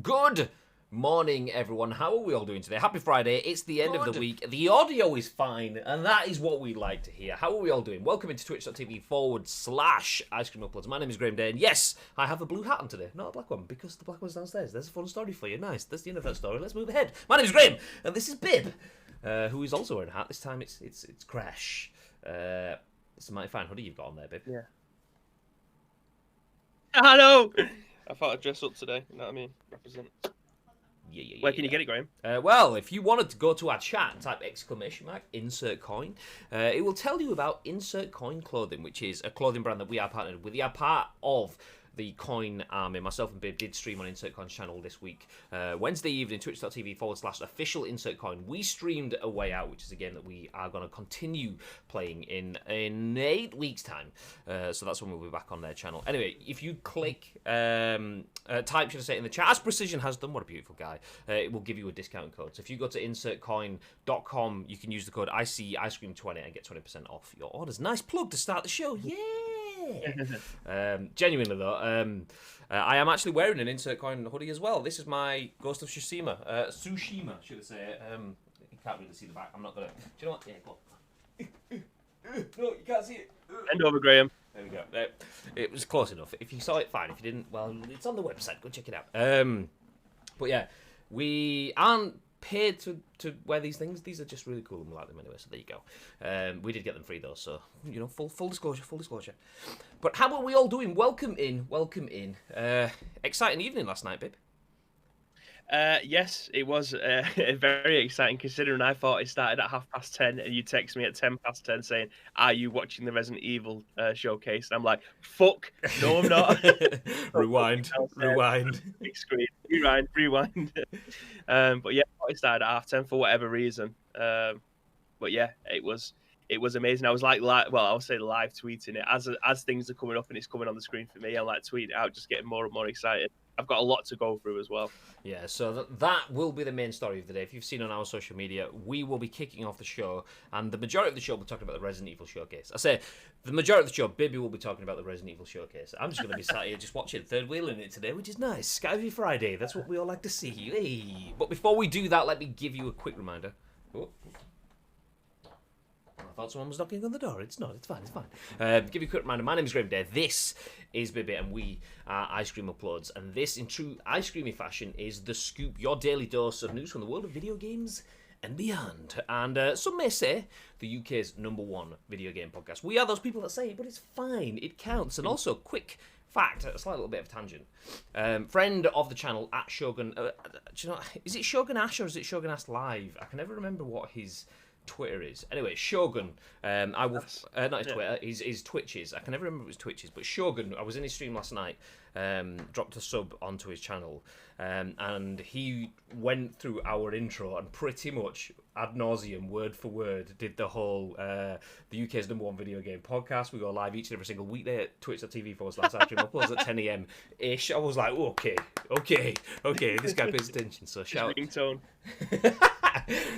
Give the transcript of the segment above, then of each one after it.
Good morning, everyone. How are we all doing today? Happy Friday. It's the end of the week. The audio is fine, and that is what we like to hear. How are we all doing? Welcome into twitch.tv/Ice Cream Uploads. My name is Graham Day, and yes, I have a blue hat on today, not a black one, because the black one's downstairs. There's a fun story for you. Nice. That's the end of that story. Let's move ahead. My name is Graham, and this is Bib, who is also wearing a hat. This time it's Crash. It's a mighty fine hoodie you've got on there, Bib. Yeah. Hello! I thought I'd dress up today, you know what I mean? Represent. Where can you get it, Graham? Well, if you wanted to go to our chat, type !insert coin. It will tell you about Insert Coin Clothing, which is a clothing brand that we are partnered with. We are part of the Coin Army. Myself and Bib did stream on Insert Coin's channel this week. Wednesday evening, twitch.tv/official Insert Coin. We streamed A Way Out, which is a game that we are going to continue playing in 8 weeks' time. So that's when we'll be back on their channel. Anyway, if you click, type, should I say, in the chat, as Precision has done, what a beautiful guy, it will give you a discount code. So if you go to insertcoin.com, you can use the code ICICream20 and get 20% off your orders. Nice plug to start the show. Yeah! Genuinely though, I am actually wearing an Insert Coin hoodie as well. This is my Ghost of Tsushima, should I say. You can't really see the back. I'm not gonna. Do you know what? Yeah, go on. No, you can't see it. Hand over, Graham. There we go. It was close enough. If you saw it, fine. If you didn't, well, it's on the website. Go check it out. But yeah, we aren't paid to wear these things. These are just really cool and we like them anyway, so there you go. We did get them free though, so you know, full disclosure. But how are we all doing? Welcome in. Exciting evening last night, Bib. Yes, it was very exciting considering I thought it started at 10:30 and you text me at 10:10 saying, "Are you watching the Resident Evil showcase?" And I'm like, "Fuck, no, I'm not." Rewind. Big screen. Rewind. But yeah, I thought it started at 10:30 for whatever reason. But yeah, it was amazing. I was like, I'll say live tweeting it as things are coming up and it's coming on the screen for me. I'm like tweeting it out, just getting more and more excited. I've got a lot to go through as well. Yeah, so that will be the main story of the day. If you've seen on our social media, we will be kicking off the show, and the majority of the show will be talking about the Resident Evil showcase. I say the majority of the show, Bibby will be talking about the Resident Evil showcase. I'm just going to be sat here just watching, third wheeling it today, which is nice. Skyview Friday, that's what we all like to see. Hey. But before we do that, let me give you a quick reminder. Oh. I thought someone was knocking on the door. It's not. It's fine. Give you a quick reminder. My name is Graham Day. This is Bibby, and we are Ice Cream Uploads. And this, in true ice creamy fashion, is The Scoop, your daily dose of news from the world of video games and beyond. And some may say the UK's #1 video game podcast. We are those people that say it, but it's fine. It counts. And also, quick fact, a slight little bit of tangent. Friend of the channel, at Shogun... do you know, is it Shogun Ash or is it Shogun Ash Live? I can never remember what his Twitter is. Anyway, Shogun, I will not his Twitter, his Twitches. I can never remember his Twitches, but Shogun, I was in his stream last night, dropped a sub onto his channel, and he went through our intro and pretty much ad nauseum, word for word, did the whole the UK's #1 video game podcast. We go live each and every single weekday at twitch.tv/uploads at 10 AM ish. I was like, okay, this guy pays attention. So shout ringtone.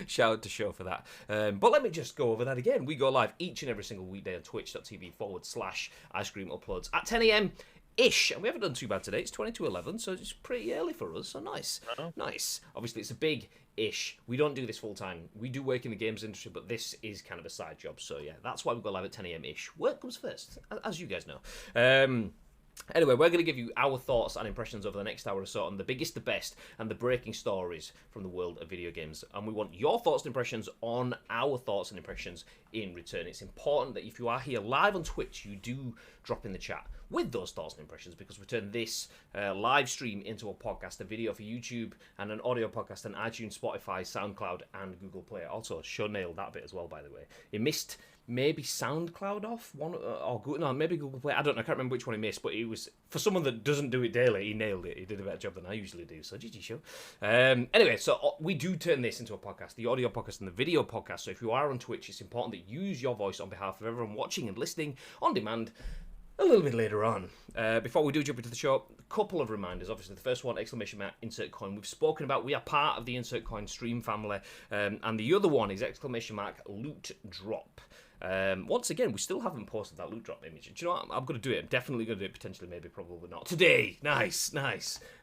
Shout out to Show for that. But let me just go over that again. We go live each and every single weekday on twitch.tv/Ice Cream Uploads at 10 AM ish. And we haven't done too bad today. It's 22:11, so it's pretty early for us. So nice. Nice. Obviously, it's a big ish. We don't do this full time. We do work in the games industry, but this is kind of a side job. So yeah, that's why we go live at 10 AM ish. Work comes first, as you guys know. Anyway, we're going to give you our thoughts and impressions over the next hour or so on the biggest, the best, and the breaking stories from the world of video games. And we want your thoughts and impressions on our thoughts and impressions in return. It's important that if you are here live on Twitch, you do drop in the chat with those thoughts and impressions, because we turn this live stream into a podcast, a video for YouTube, and an audio podcast on iTunes, Spotify, SoundCloud, and Google Play. Also, Show nailed that bit as well, by the way. He missed maybe SoundCloud off one, or no, maybe Google Play. I don't know. I can't remember which one he missed, but it was for someone that doesn't do it daily. He nailed it. He did a better job than I usually do. So GG Show. Anyway, so we do turn this into a podcast, the audio podcast and the video podcast. So if you are on Twitch, it's important that you use your voice on behalf of everyone watching and listening on demand a little bit later on. Before we do jump into the show, couple of reminders. Obviously, the first one, exclamation mark, insert coin. We've spoken about, we are part of the insert coin stream family. And the other one is exclamation mark, loot drop. Once again, we still haven't posted that loot drop image. Do you know what? I'm going to do it. I'm definitely going to do it. Potentially, maybe, probably not. Today. Nice.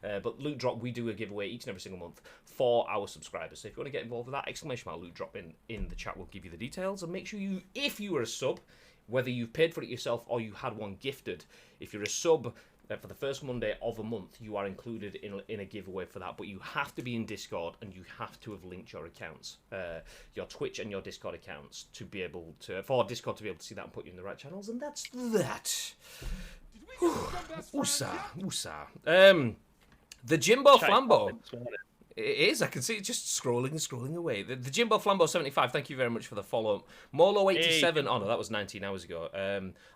But loot drop, we do a giveaway each and every single month for our subscribers. So if you want to get involved with that, exclamation mark loot drop in the chat. We'll give you the details. And make sure you, if you are a sub, whether you've paid for it yourself or you had one gifted, if you're a sub, for the first Monday of a month, you are included in a giveaway for that. But you have to be in Discord, and you have to have linked your accounts, your Twitch and your Discord accounts, to be able to, for Discord to be able to see that and put you in the right channels. And that's that. Usa. The Jimbo Flambeau. It is. I can see it just scrolling away. The Jimbo Flambeau 75. Thank you very much for the follow. Molo 87. Hey. Oh no, that was 19 hours ago.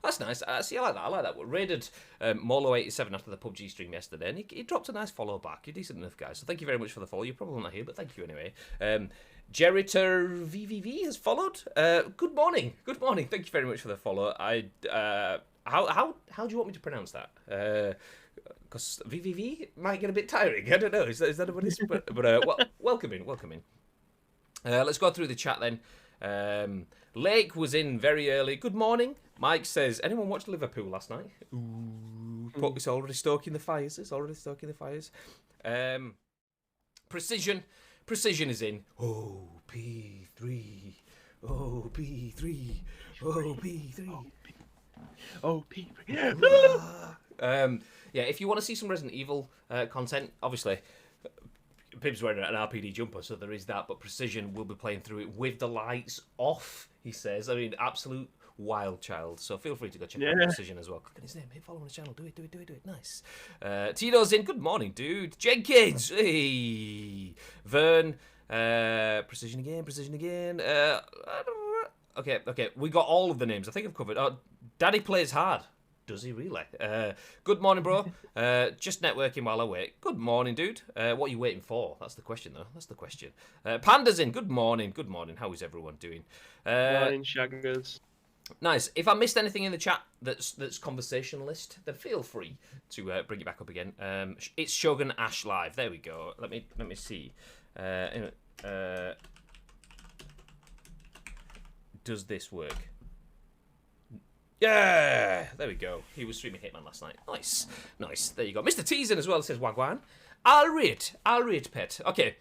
That's nice. See, I like that. We raided Molo 87 after the PUBG stream yesterday, and he dropped a nice follow back. You're decent enough, guys. So thank you very much for the follow. You're probably not here, but thank you anyway. Jeriter VVV has followed. Good morning. Thank you very much for the follow. How do you want me to pronounce that? Because VVV might get a bit tiring. I don't know. Is that what it is? But welcome in. Let's go through the chat then. Lake was in very early. Good morning. Mike says, anyone watched Liverpool last night? Ooh. It's already stoking the fires. Precision is in. P3. Yeah, if you want to see some Resident Evil content, obviously, Pib's wearing an RPD jumper, so there is that, but Precision will be playing through it with the lights off, he says. I mean, absolute wild child, so feel free to go check out Precision as well. Click on his name, hey, follow on his channel, do it, nice. Tito's in, good morning, dude. Jenkins, hey. Vern, Precision again. Okay, we got all of the names, I think I've covered. Daddy plays hard. Does he really? Good morning, bro. Just networking while I wait. Good morning, dude. What are you waiting for? That's the question, though. Panda's in. Good morning. How is everyone doing? Morning, shaggers. Nice. If I missed anything in the chat that's conversationalist, then feel free to bring it back up again. It's Shogun Ash Live. There we go. Let me see. Does this work? Yeah, there we go. He was streaming Hitman last night. Nice. There you go. Mr. T's in as well. Says Wagwan. I'll read, pet. Okay,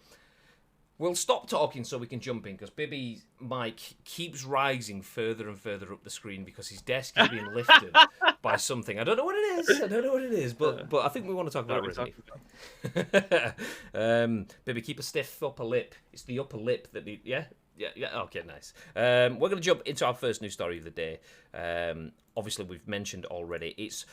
we'll stop talking so we can jump in because Bibby's mic keeps rising further and further up the screen because his desk is being lifted by something. I don't know what it is. But I think we want to talk about Resident Evil. Bibby, keep a stiff upper lip. It's the upper lip that yeah. Okay, nice. We're going to jump into our first news story of the day. Obviously, we've mentioned already. It's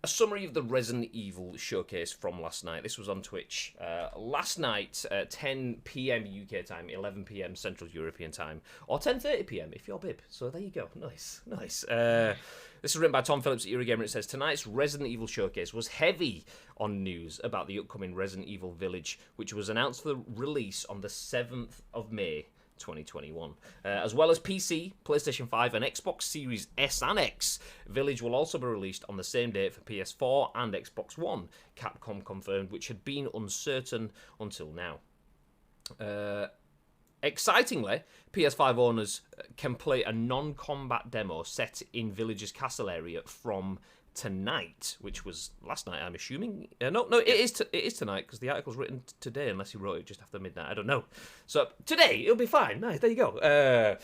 a summary of the Resident Evil showcase from last night. This was on Twitch last night, 10 p.m. UK time, 11 p.m. Central European time, or 10:30 p.m. if you're Bib. So there you go. Nice. This is written by Tom Phillips at Eurogamer. It says, tonight's Resident Evil showcase was heavy on news about the upcoming Resident Evil Village, which was announced for release on the 7th of May. 2021. As well as PC, PlayStation 5 and Xbox Series S and X. Village will also be released on the same date for PS4 and Xbox One, Capcom confirmed, which had been uncertain until now. Excitingly, PS5 owners can play a non-combat demo set in Village's castle area from tonight, which was last night, I'm assuming. No, it is tonight because the article's written today, unless he wrote it just after midnight. I don't know. So today it'll be fine. Nice, there you go.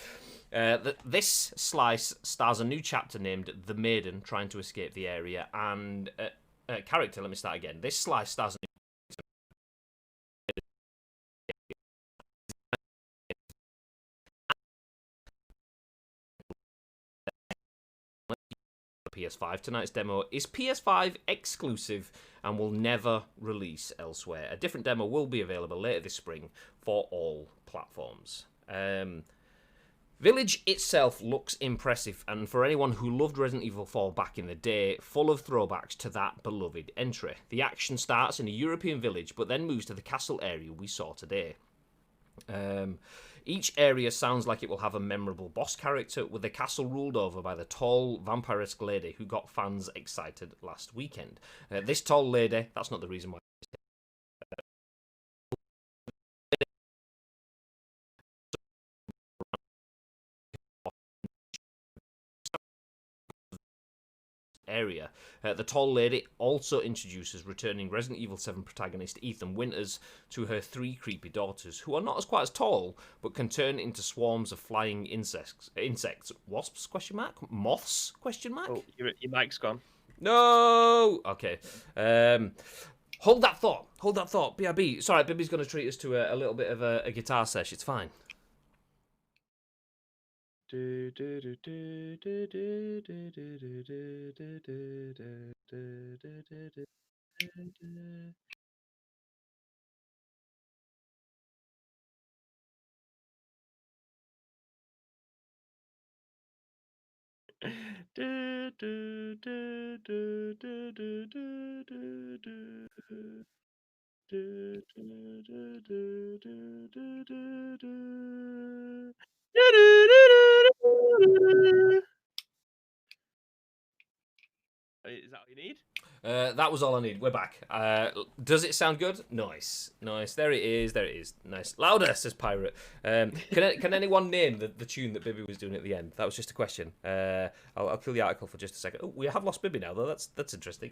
This slice stars a new chapter named The Maiden trying to escape the area, and character. Let me start again. This slice stars a new PS5. Tonight's demo is PS5 exclusive and will never release elsewhere. A different demo will be available later this spring for all platforms. Village itself looks impressive, and for anyone who loved Resident Evil 4 back in the day, full of throwbacks to that beloved entry. The action starts in a European village, but then moves to the castle area we saw today. Each area sounds like it will have a memorable boss character, with the castle ruled over by the tall, vampiresque lady who got fans excited last weekend. This tall lady, that's not the reason why. Area. The tall lady also introduces returning Resident Evil 7 protagonist Ethan Winters to her 3 creepy daughters, who are not quite as tall, but can turn into swarms of flying insects, wasps, question mark, moths, question mark. Oh, your mic's gone. No! Okay. Hold that thought. BRB. Sorry, Bibby's going to treat us to a little bit of a guitar sesh. It's fine. Is that all you need? That was all I need. We're back. Does it sound good? Nice. There it is. Nice. Louder, says Pirate. Can anyone name the tune that Bibby was doing at the end? That was just a question. I'll kill the article for just a second. Oh, we have lost Bibby now, though. That's interesting.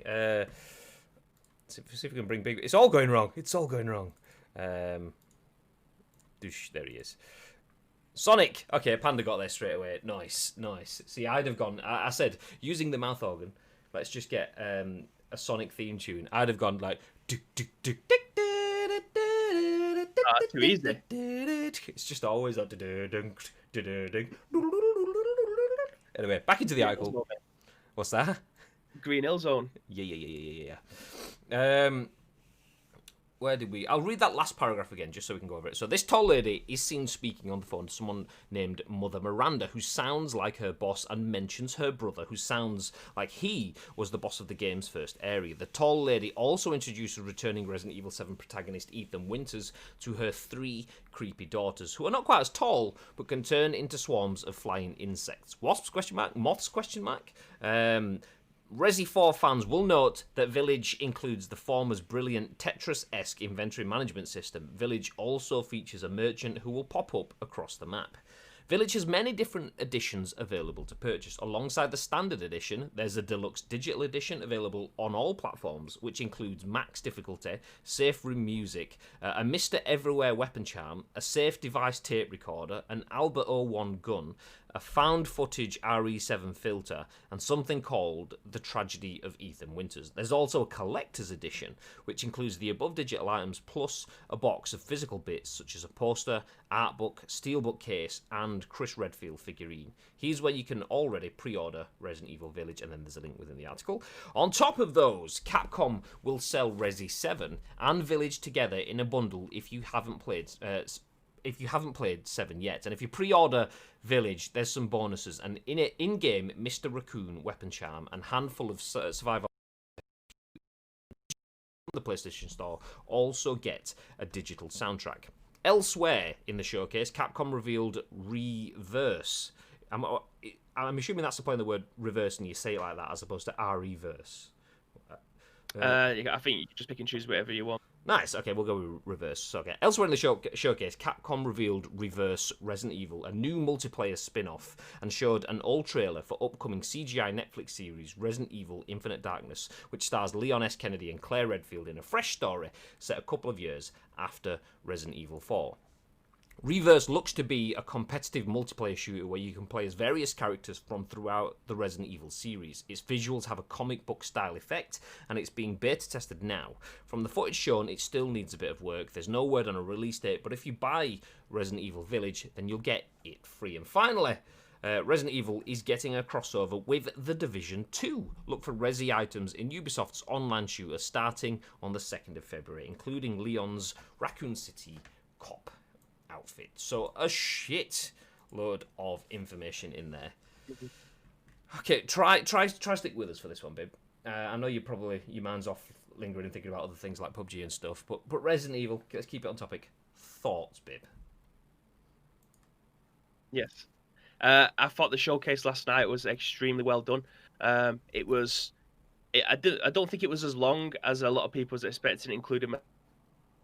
See if we can bring Bibby. It's all going wrong. There he is. Sonic. Okay, Panda got there straight away. Nice. See, I'd have gone. I said using the mouth organ. Let's just get a Sonic theme tune. I'd have gone like. Too easy. It's just always like. Anyway, back into the article. What's that? Green Hill Zone. Yeah. Where did we? I'll read that last paragraph again just so we can go over it. So this tall lady is seen speaking on the phone to someone named Mother Miranda, who sounds like her boss and mentions her brother, who sounds like he was the boss of the game's first area. The tall lady also introduces returning Resident Evil 7 protagonist Ethan Winters to her 3 creepy daughters, who are not quite as tall, but can turn into swarms of flying insects. Wasps, question mark? Moths, question mark? Resi 4 fans will note that Village includes the former's brilliant Tetris-esque inventory management system. Village also features a merchant who will pop up across the map. Village has many different editions available to purchase. Alongside the standard edition, there's a deluxe digital edition available on all platforms, which includes max difficulty, safe room music, a Mr. Everywhere weapon charm, a safe device tape recorder, an Albert 01 gun, a found footage RE7 filter, and something called The Tragedy of Ethan Winters. There's also a collector's edition, which includes the above digital items plus a box of physical bits such as a poster, art book, steelbook case, and Chris Redfield figurine. Here's where you can already pre-order Resident Evil Village, and then there's a link within the article. On top of those, Capcom will sell Resi 7 and Village together in a bundle if you haven't played 7 yet. And if you pre-order Village, there's some bonuses. And in it, in-game, Mr. Raccoon weapon charm and handful of survival the PlayStation Store also get a digital soundtrack. Elsewhere in the showcase, Capcom revealed Reverse. I'm assuming that's applying the word reverse and you say it like that as opposed to R-reverse. I think you can just pick and choose whatever you want. Nice. Okay, we'll go with Reverse. So, okay. Elsewhere in the showcase, Capcom revealed Reverse Resident Evil, a new multiplayer spin-off, and showed an old trailer for upcoming CGI Netflix series Resident Evil Infinite Darkness, which stars Leon S. Kennedy and Claire Redfield in a fresh story set a couple of years after Resident Evil 4. Reverse looks to be a competitive multiplayer shooter where you can play as various characters from throughout the Resident Evil series. Its visuals have a comic book style effect, and it's being beta tested now. From the footage shown, it still needs a bit of work. There's no word on a release date, but if you buy Resident Evil Village, then you'll get it free. And finally, Resident Evil is getting a crossover with The Division 2. Look for Resi items in Ubisoft's online shooter starting on the 2nd of February, including Leon's Raccoon City cop outfit. So a shit load of information in there. Okay, try stick with us for this one, babe. I know your mind's off lingering and thinking about other things like PUBG and stuff, but Resident Evil, let's keep it on topic. Thoughts, babe. Yes. I thought the showcase last night was extremely well done. It was. I don't think it was as long as a lot of people was expecting, including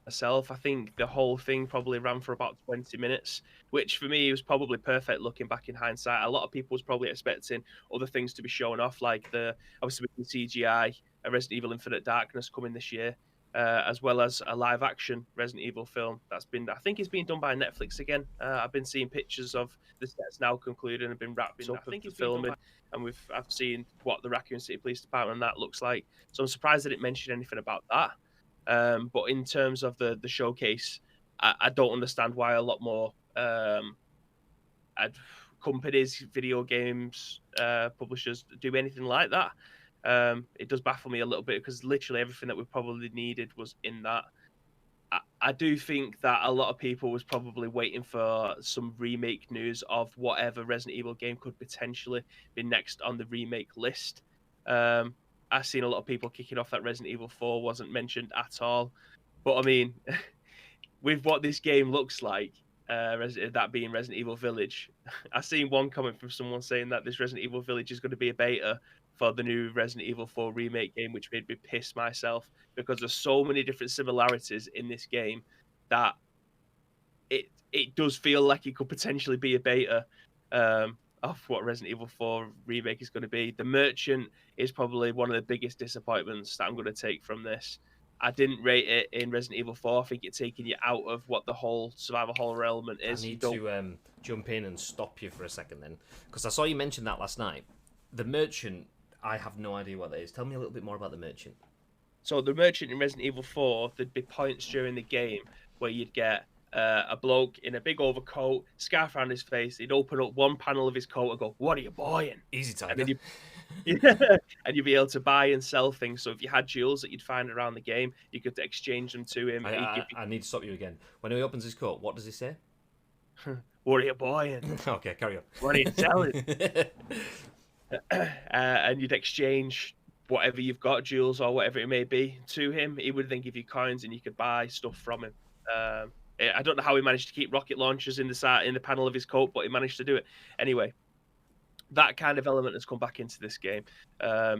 myself. I think the whole thing probably ran for about 20 minutes, which for me was probably perfect looking back in hindsight. A lot of people was probably expecting other things to be shown off, like the obviously with the CGI, a Resident Evil Infinite Darkness coming this year, as well as a live action Resident Evil film that's been, I think it's being done by Netflix again. I've been seeing pictures of the sets now concluded and have been wrapped up of the filming, and I've seen what the Raccoon City Police Department and that looks like. So I'm surprised they didn't mention anything about that. But in terms of the showcase, I don't understand why a lot more ad- companies, video games, publishers do anything like that. It does baffle me a little bit because literally everything that we probably needed was in that. I do think that a lot of people was probably waiting for some remake news of whatever Resident Evil game could potentially be next on the remake list. Um, I've seen a lot of people kicking off that Resident Evil 4 wasn't mentioned at all. But I mean, with what this game looks like, that being Resident Evil Village, I seen one comment from someone saying that this Resident Evil Village is going to be a beta for the new Resident Evil 4 remake game, which made me piss myself because there's so many different similarities in this game that it does feel like it could potentially be a beta of what Resident Evil 4 remake is going to be. The Merchant is probably one of the biggest disappointments that I'm going to take from this. I didn't rate it in Resident Evil 4. I think it's taking you out of what the whole survival horror element I is. You need don't. to jump in and stop you for a second then, because I saw you mention that last night. The Merchant, I have no idea what that is. Tell me a little bit more about the Merchant. So the Merchant in Resident Evil 4, there'd be points during the game where you'd get a bloke in a big overcoat, scarf around his face. He'd open up one panel of his coat and go, "What are you buying?" Easy, And then Tiger. you yeah, and you'd be able to buy and sell things. So if you had jewels that you'd find around the game, you could exchange them to him. I, He'd I give I need to stop you again. When he opens his coat, what does he say? you, "What are you buying? Okay, carry on. What are you selling?" And you'd exchange whatever you've got, jewels or whatever it may be, to him. He would then give you coins, and you could buy stuff from him. I don't know how he managed to keep rocket launchers in the side in the panel of his coat, but he managed to do it anyway. That kind of element has come back into this game. A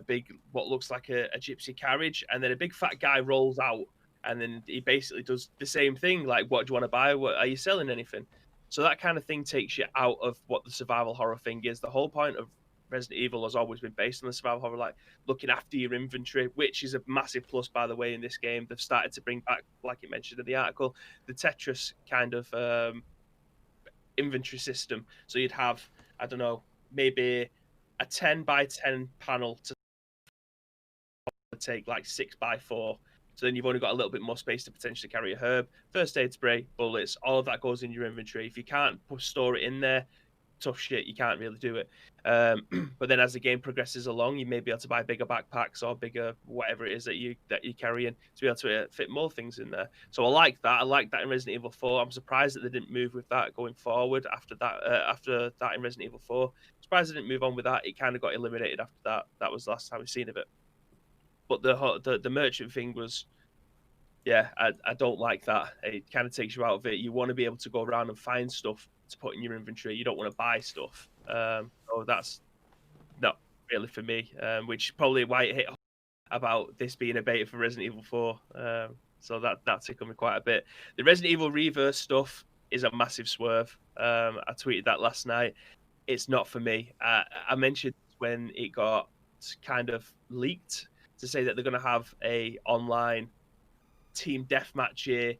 big, what looks like a gypsy carriage, and then a big fat guy rolls out, and then he basically does the same thing. Like, what do you want to buy? What, are you selling anything? So that kind of thing takes you out of what the survival horror thing is. The whole point of Resident Evil has always been based on the survival horror, like looking after your inventory, which is a massive plus, by the way, in this game. They've started to bring back, like it mentioned in the article, the Tetris kind of inventory system. So you'd have, I don't know, maybe a 10 by 10 panel to take like 6 by 4. So then you've only got a little bit more space to potentially carry a herb, first aid spray, bullets, all of that goes in your inventory. If you can't store it in there, tough shit, you can't really do it. But then as the game progresses along, you may be able to buy bigger backpacks or bigger whatever it is that you're carrying to be able to fit more things in there. So I like that. I like that in Resident Evil 4. I'm surprised that they didn't move with that going forward after that in Resident Evil 4. Surprised they didn't move on with that. It kind of got eliminated after that. That was the last time we've seen of it. But the merchant thing was, yeah, I don't like that. It kind of takes you out of it. You want to be able to go around and find stuff to put in your inventory. You don't want to buy stuff. So that's not really for me, which is probably why it hit about this being a beta for Resident Evil 4. So that tickled me quite a bit. The Resident Evil Reverse stuff is a massive swerve. I tweeted that last night. It's not for me. I mentioned when it got kind of leaked to say that they're going to have a online team deathmatch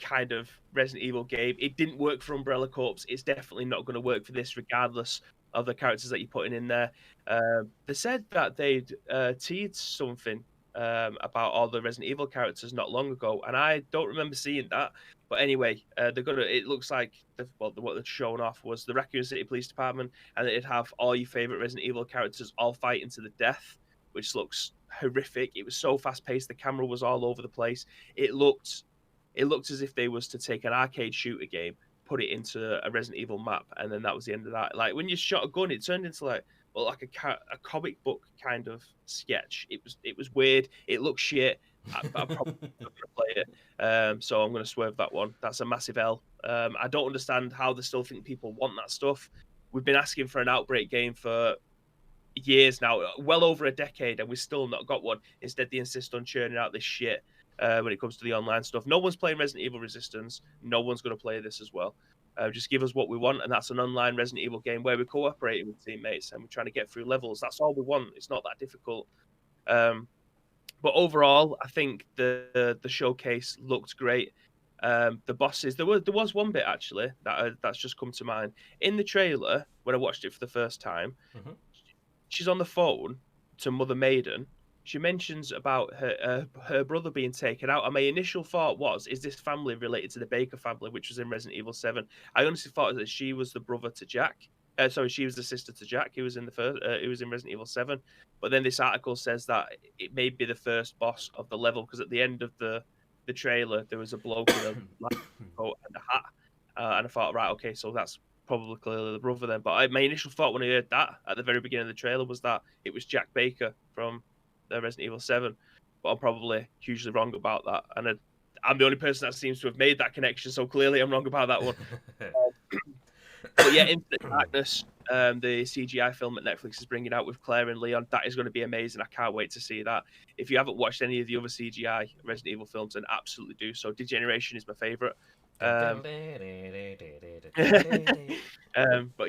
kind of Resident Evil game. It didn't work for Umbrella Corps. It's definitely not going to work for this, regardless of the characters that you're putting in there. They said that they'd teased something about all the Resident Evil characters not long ago, and I don't remember seeing that. But anyway, they're gonna. It looks like what they're showing off was the Raccoon City Police Department, and it'd have all your favorite Resident Evil characters all fighting to the death, which looks horrific. It was so fast paced. The camera was all over the place. It looked as if they was to take an arcade shooter game, put it into a Resident Evil map, and then that was the end of that. Like when you shot a gun, it turned into like a comic book kind of sketch. It was weird. It looked shit. I'm probably not gonna play it. So I'm gonna swerve that one. That's a massive L I don't understand how they still think people want that stuff. We've been asking for an Outbreak game for years now, well over a decade, and we've still not got one. Instead, they insist on churning out this shit when it comes to the online stuff. No one's playing Resident Evil Resistance. No one's going to play this as well. Just give us what we want, and that's an online Resident Evil game where we're cooperating with teammates and we're trying to get through levels. That's all we want. It's not that difficult. But overall, I think the showcase looked great. The bosses, there was one bit actually that's just come to mind in the trailer when I watched it for the first time. Mm-hmm. She's on the phone to Mother Maiden. She mentions about her brother being taken out, and my initial thought was, is this family related to the Baker family, which was in Resident Evil 7? I honestly thought that she was the brother to Jack. Sorry, she was the sister to Jack, who was in the first, who was in Resident Evil 7. But then this article says that it may be the first boss of the level, because at the end of the trailer there was a bloke in a black coat and a hat, and I thought, right, okay, so that's probably clearly the brother then. But my initial thought when I heard that at the very beginning of the trailer was that it was Jack Baker from Resident Evil 7. But I'm probably hugely wrong about that, and I'm the only person that seems to have made that connection, so clearly I'm wrong about that one. But yeah, Infinite Darkness, the CGI film that Netflix is bringing out with Claire and Leon, that is going to be amazing. I can't wait to see that. If you haven't watched any of the other CGI Resident Evil films, then absolutely do so. Degeneration is my favorite. But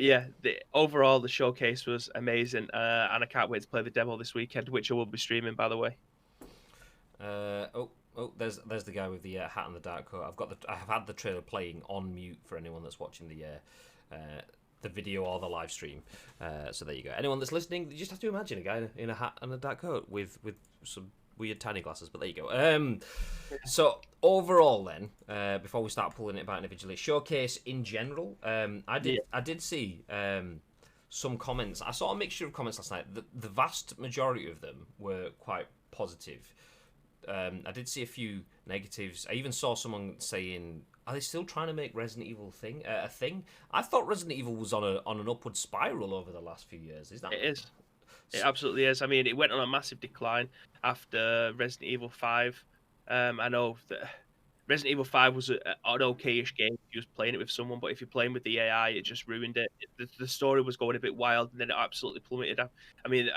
yeah, overall the showcase was amazing, and I can't wait to play the demo this weekend, which I will be streaming, by the way. There's the guy with the hat and the dark coat. I have had the trailer playing on mute for anyone that's watching the video or the live stream. So there you go. Anyone that's listening, you just have to imagine a guy in a hat and a dark coat with some weird tiny glasses. But there you go. So overall, then, before we start pulling it about individually, showcase in general, I did see some comments. I saw a mixture of comments last night. The vast majority of them were quite positive. I did see a few negatives. I even saw someone saying, "Are they still trying to make Resident Evil a thing?" I thought Resident Evil was on an upward spiral over the last few years. Is that? It is. It absolutely is. I mean, it went on a massive decline after Resident Evil 5. I know that Resident Evil 5 was an okay-ish game if you was playing it with someone, but if you're playing with the AI, it just ruined it. The story was going a bit wild, and then it absolutely plummeted. I mean,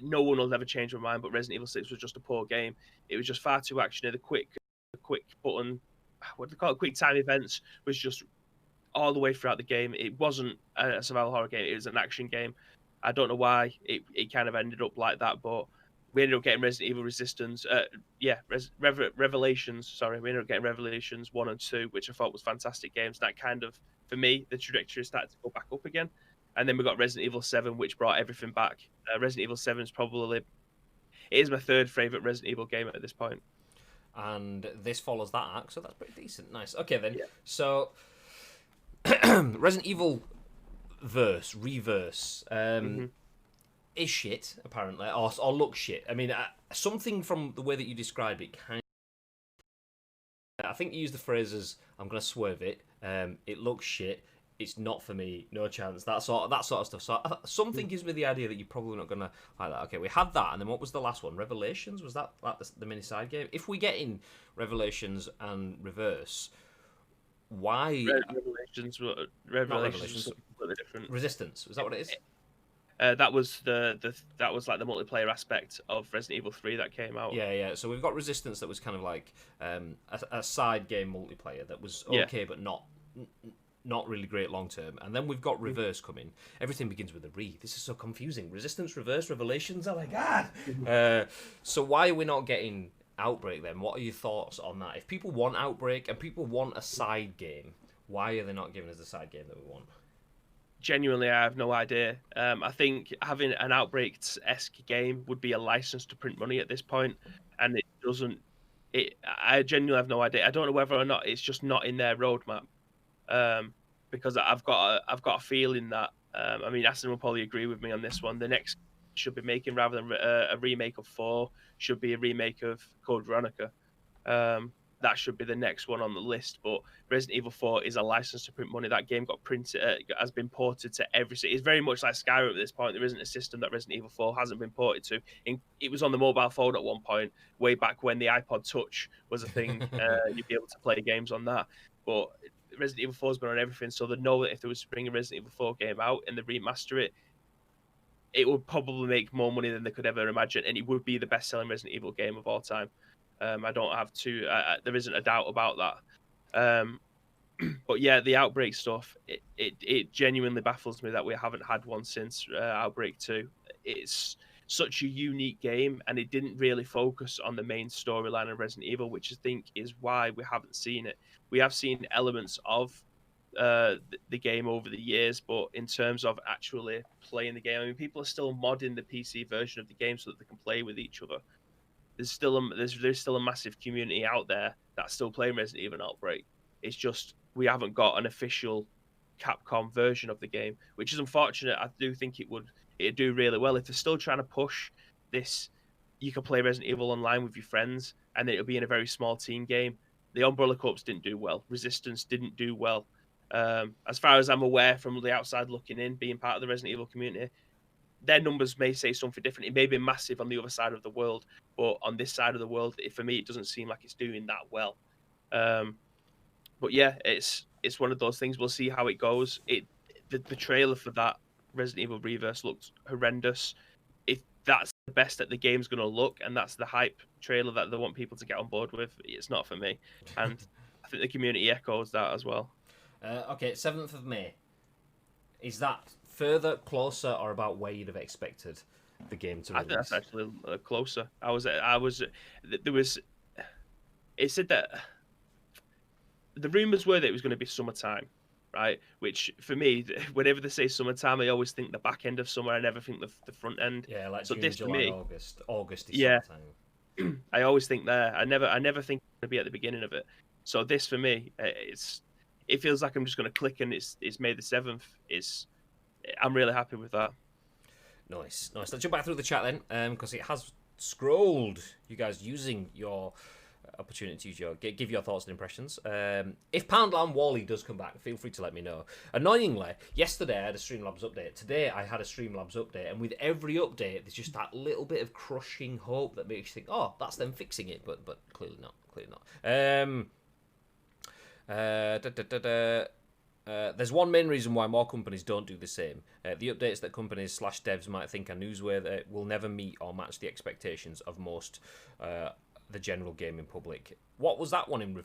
no one will ever change my mind, but Resident Evil 6 was just a poor game. It was just far too actiony. The quick button, what do they call it, quick time events was just all the way throughout the game. It wasn't a survival horror game. It was an action game. I don't know why it kind of ended up like that, but we ended up getting Resident Evil Resistance. Revelations. Sorry, we ended up getting Revelations 1 and 2, which I thought was fantastic games. That kind of, for me, the trajectory started to go back up again. And then we got Resident Evil 7, which brought everything back. Resident Evil 7 is probably, it is my third favorite Resident Evil game at this point. And this follows that arc, so that's pretty decent. Nice. Okay, then. Yeah. So, Resident Evil reverse. Is shit, apparently, or looks shit. I mean, something from the way that you described it kind of, I think you used the phrases, I'm going to swerve it, it looks shit, it's not for me, no chance, that sort of stuff. So something gives me the idea that you're probably not going to like that. Okay, we had that, and then what was the last one? Revelations? Was that like the mini side game? If we get in Revelations and Reverse, why... Revelations were completely different. Resistance, is that what it is? That was that was like the multiplayer aspect of Resident Evil 3 that came out. Yeah. So we've got Resistance that was kind of like a side game multiplayer that was okay, but not really great long term. And then we've got Reverse coming. Everything begins with a re. This is so confusing. Resistance, Reverse, Revelations. Oh my god. So why are we not getting Outbreak then? What are your thoughts on that? If people want Outbreak and people want a side game, why are they not giving us the side game that we want? Genuinely, I have no idea. I think having an Outbreak-esque game would be a license to print money at this point, and it doesn't. I genuinely have no idea. I don't know whether or not it's just not in their roadmap, because I've got a feeling that I mean, Aston will probably agree with me on this one. The next should be making, rather than a remake of 4, should be a remake of Code Veronica. That should be the next one on the list. But Resident Evil 4 is a license to print money. That game got printed, has been ported to every city. It's very much like Skyrim at this point. There isn't a system that Resident Evil 4 hasn't been ported to. It was on the mobile phone at one point, way back when the iPod Touch was a thing. You'd be able to play games on that. But Resident Evil 4's been on everything, so they know that if they was to bring a Resident Evil 4 game out and they remaster it, it would probably make more money than they could ever imagine, and it would be the best-selling Resident Evil game of all time. I don't have to. There isn't a doubt about that. But yeah, the Outbreak stuff, it genuinely baffles me that we haven't had one since Outbreak 2. It's such a unique game, and it didn't really focus on the main storyline of Resident Evil, which I think is why we haven't seen it. We have seen elements of the game over the years, but in terms of actually playing the game, I mean, people are still modding the PC version of the game so that they can play with each other. There's still a massive community out there that's still playing Resident Evil Outbreak. It's just we haven't got an official Capcom version of the game, which is unfortunate. I do think it'd do really well if they're still trying to push this. You can play Resident Evil online with your friends, and it'll be in a very small team game. The Umbrella Corps didn't do well. Resistance didn't do well. As far as I'm aware, from the outside looking in, being part of the Resident Evil community, their numbers may say something different. It may be massive on the other side of the world, but on this side of the world, for me, it doesn't seem like it's doing that well. But yeah, it's one of those things. We'll see how it goes. The trailer for that Resident Evil Reverse looked horrendous. If that's the best that the game's going to look, and that's the hype trailer that they want people to get on board with, it's not for me. And I think the community echoes that as well. Okay, 7th of May. Is that further, closer, or about where you'd have expected the game to release? I think that's actually closer. There was. It said that the rumors were that it was going to be summertime, right? Which for me, whenever they say summertime, I always think the back end of summer. I never think the front end. Yeah, like so June, this July, for me, August is yeah, summertime. I always think there. I never think it's going to be at the beginning of it. So this for me, it feels like I'm just going to click and it's May the 7th. I'm really happy with that. Nice. Let's jump back through the chat then, because it has scrolled. You guys using your opportunity to give your thoughts and impressions. If Poundland Wally does come back, feel free to let me know. Annoyingly, yesterday I had a Streamlabs update. Today I had a Streamlabs update, and with every update, there's just that little bit of crushing hope that makes you think, "Oh, that's them fixing it," but clearly not. There's one main reason why more companies don't do the same. The updates that companies/devs might think are newsworthy will never meet or match the expectations of most the general gaming public. What was that one in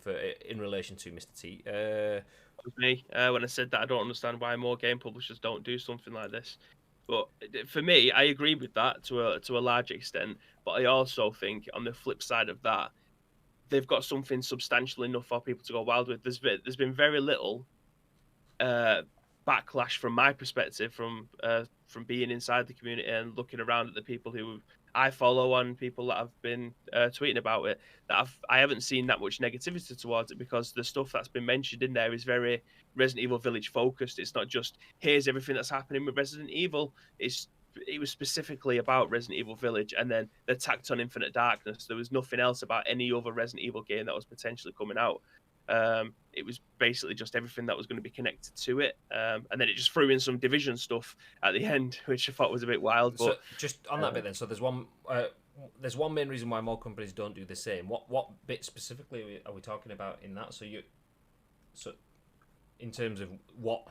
relation to, Mr. T? It was me when I said that I don't understand why more game publishers don't do something like this. But for me, I agree with that to a large extent. But I also think on the flip side of that, they've got something substantial enough for people to go wild with. There's been very little backlash from my perspective from being inside the community and looking around at the people who I follow and people that have been tweeting about it, that I haven't seen that much negativity towards it, because the stuff that's been mentioned in there is very Resident Evil Village focused. It's not just here's everything that's happening with Resident Evil. It was specifically about Resident Evil Village, and then they tacked on Infinite Darkness. There was nothing else about any other Resident Evil game that was potentially coming out. It was basically just everything that was going to be connected to it, and then it just threw in some Division stuff at the end, which I thought was a bit wild. But so just on that bit then, so there's one main reason why more companies don't do the same. What bit specifically are we talking about in that? So in terms of what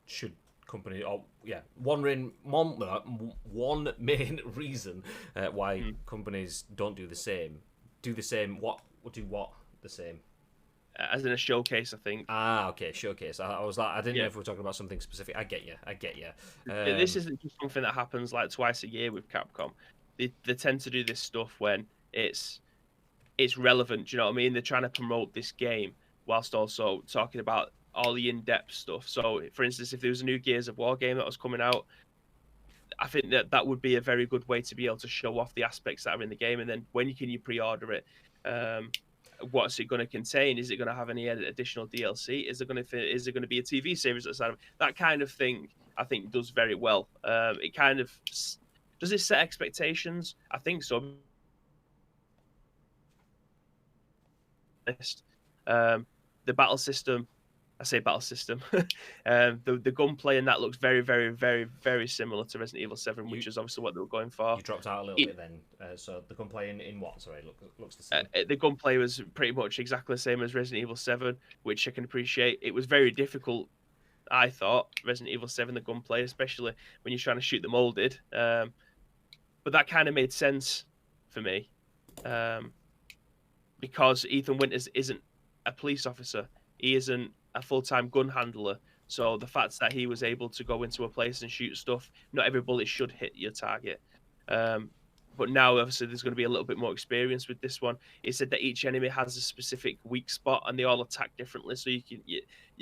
should company one main reason why companies don't do the same. What the same? As in a showcase, I think. Okay, showcase. I was like, I didn't know if we were talking about something specific. I get you. This isn't just something that happens like twice a year with Capcom. They tend to do this stuff when it's relevant. Do you know what I mean? They're trying to promote this game whilst also talking about all the in-depth stuff. So, for instance, if there was a new Gears of War game that was coming out, I think that would be a very good way to be able to show off the aspects that are in the game. And then when can you pre-order it? What's it going to contain? Is it going to have any additional DLC? Is there going to be a TV series outside of it? That kind of thing, I think, does very well. It kind of does it set expectations? I think so. The battle system, I say battle system. The gunplay and that looks very, very, very, very similar to Resident Evil 7, which is obviously what they were going for. You dropped out a little bit then. So the gunplay in what? Sorry, looks the same. The gunplay was pretty much exactly the same as Resident Evil 7, which I can appreciate. It was very difficult, I thought, Resident Evil 7, the gunplay, especially when you're trying to shoot the molded. But that kind of made sense for me. Because Ethan Winters isn't a police officer. He isn't a full-time gun handler. So the fact that he was able to go into a place and shoot stuff, not every bullet should hit your target. But now, obviously, there's going to be a little bit more experience with this one. It said that each enemy has a specific weak spot, and they all attack differently. So you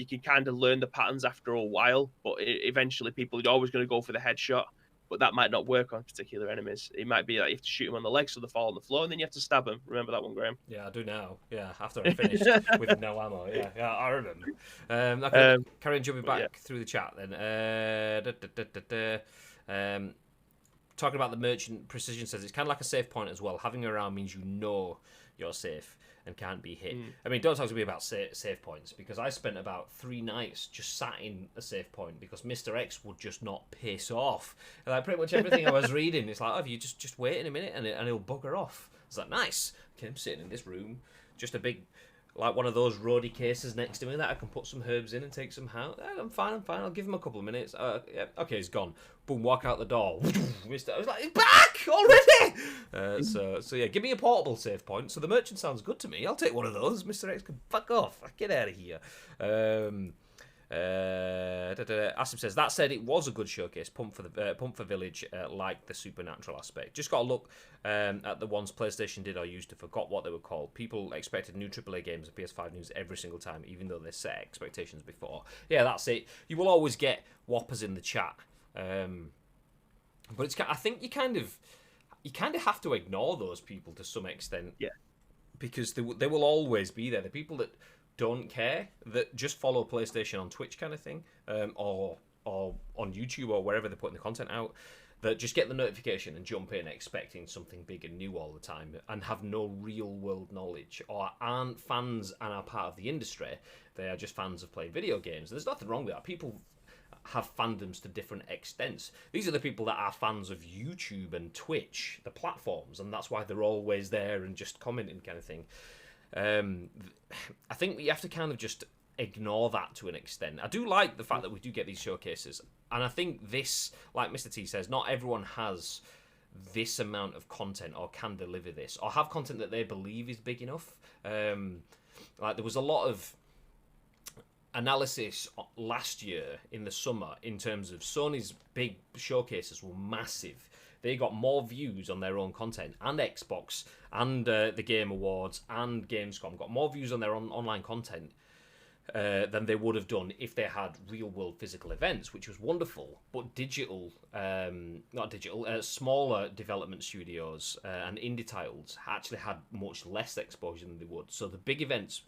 can kind of learn the patterns after a while. But eventually, people are always going to go for the headshot. But that might not work on particular enemies. It might be like you have to shoot them on the legs so they fall on the floor, and then you have to stab them. Remember that one, Graham? Yeah, I do now. Yeah, after I finished with no ammo. Yeah, I remember. Okay, carry on jumping back through the chat then. Talking about the merchant, Precision says it's kind of like a safe point as well. Having it around means you know you're safe and can't be hit. I mean, don't talk to me about safe points, because I spent about 3 nights just sat in a safe point because Mr. X would just not piss off. And like pretty much everything I was reading, it's like, oh, you just wait in a minute and he'll bugger off. It's like, nice. Okay, I'm sitting in this room, just a big, like one of those roadie cases next to me that I can put some herbs in and take some out. I'm fine. I'll give him a couple of minutes. Yeah, okay, he's gone. Boom, walk out the door. I was like, he's back already! So yeah, give me a portable save point. So the merchant sounds good to me. I'll take one of those. Mr. X can fuck off. Get out of here. Asim says, that said, it was a good showcase. Pump for Village, like the supernatural aspect. Just got to look at the ones PlayStation did or used to forgot what they were called. People expected new AAA games and PS5 news every single time, even though they set expectations before. Yeah, that's it. You will always get whoppers in the chat, but I think you kind of have to ignore those people to some extent. Yeah, because they will always be there. The people that don't care, that just follow PlayStation on Twitch kind of thing, or on YouTube or wherever they're putting the content out, that just get the notification and jump in expecting something big and new all the time and have no real world knowledge, or aren't fans and are part of the industry. They are just fans of playing video games. There's nothing wrong with that. People have fandoms to different extents. These are the people that are fans of YouTube and Twitch, the platforms, and that's why they're always there and just commenting kind of thing. I think we have to kind of just ignore that to an extent. I do like the fact that we do get these showcases, and I think this, like Mr. T says, not everyone has this amount of content or can deliver this or have content that they believe is big enough. Like there was a lot of analysis last year in the summer in terms of Sony's big showcases were massive. They got more views on their own content, and Xbox and the Game Awards and Gamescom got more views on their online content than they would have done if they had real-world physical events, which was wonderful. But smaller development studios and indie titles actually had much less exposure than they would. So the big events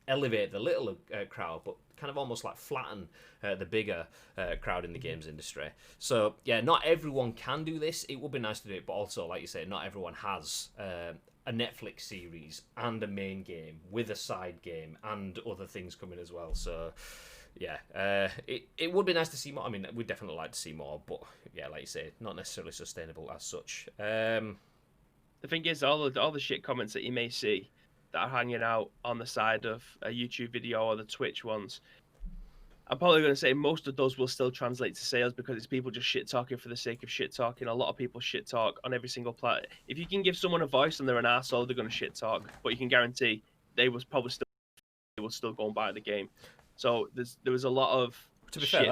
elevate the little crowd, but kind of almost like flatten the bigger crowd in the games industry. So yeah, not everyone can do this. It would be nice to do it, but also, like you say, not everyone has a Netflix series and a main game with a side game and other things coming as well. So yeah, it would be nice to see more. I mean, we'd definitely like to see more, but yeah, like you say, not necessarily sustainable as such. The thing is, all the shit comments that you may see that are hanging out on the side of a YouTube video or the Twitch ones, I'm probably going to say most of those will still translate to sales because it's people just shit talking for the sake of shit talking. A lot of people shit talk on every single platform. If you can give someone a voice and they're an asshole, they're going to shit talk. But you can guarantee they will still go and buy the game. So there was a lot of. To be fair,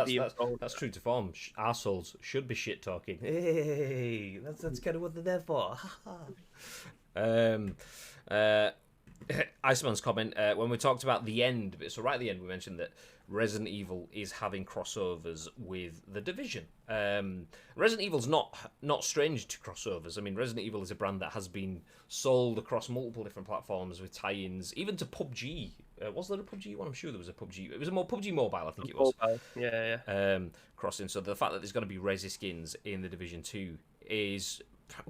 that's true to form. Arseholes should be shit talking. Hey, that's kind of what they're there for. Iceman's comment, when we talked about the end, so right at the end we mentioned that Resident Evil is having crossovers with The Division. Resident Evil's not strange to crossovers. I mean, Resident Evil is a brand that has been sold across multiple different platforms with tie-ins, even to PUBG. Was there a PUBG one? I'm sure there was a PUBG. It was a more PUBG Mobile, I think it was. Yeah. Crossing. So the fact that there's going to be Resi skins in The Division 2 is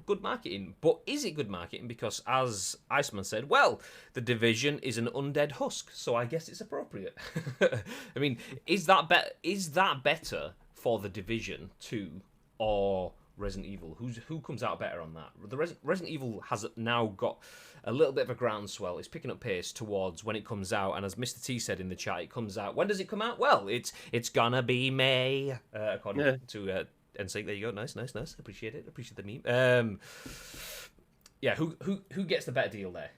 good marketing. But is it good marketing? Because as Iceman said, well, the Division is an undead husk, so I guess it's appropriate. I mean, is that better for the Division 2 or Resident Evil? Who comes out better on that? The Resident Evil has now got a little bit of a groundswell. It's picking up pace towards when it comes out, and as Mr. T said in the chat, it comes out. When does it come out? Well, it's gonna be May, according to NSYNC. There you go. Nice. Appreciate it. Appreciate the meme. Yeah. Who gets the better deal there?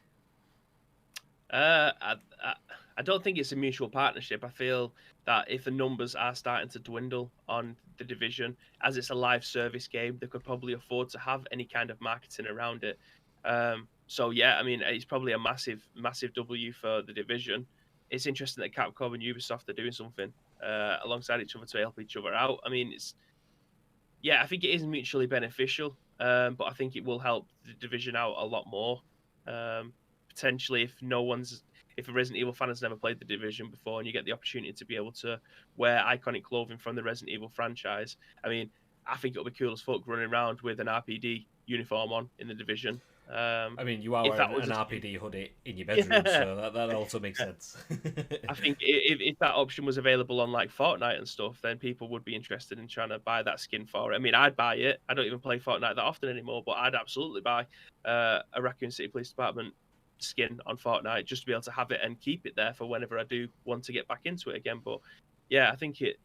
I don't think it's a mutual partnership. I feel that if the numbers are starting to dwindle on the Division, as it's a live service game, they could probably afford to have any kind of marketing around it. So yeah, I mean, it's probably a massive W for the Division. It's interesting that Capcom and Ubisoft are doing something alongside each other to help each other out. I mean, I think it is mutually beneficial, but I think it will help the Division out a lot more. Potentially, if a Resident Evil fan has never played the Division before and you get the opportunity to be able to wear iconic clothing from the Resident Evil franchise, I mean, I think it'll be cool as fuck running around with an RPD uniform on in the Division. I mean, you are wearing an RPD hoodie in your bedroom, so that also makes sense. I think if that option was available on like Fortnite and stuff, then people would be interested in trying to buy that skin for it. I mean, I'd buy it. I don't even play Fortnite that often anymore, but I'd absolutely buy a Raccoon City Police Department skin on Fortnite just to be able to have it and keep it there for whenever I do want to get back into it again. But yeah, I think it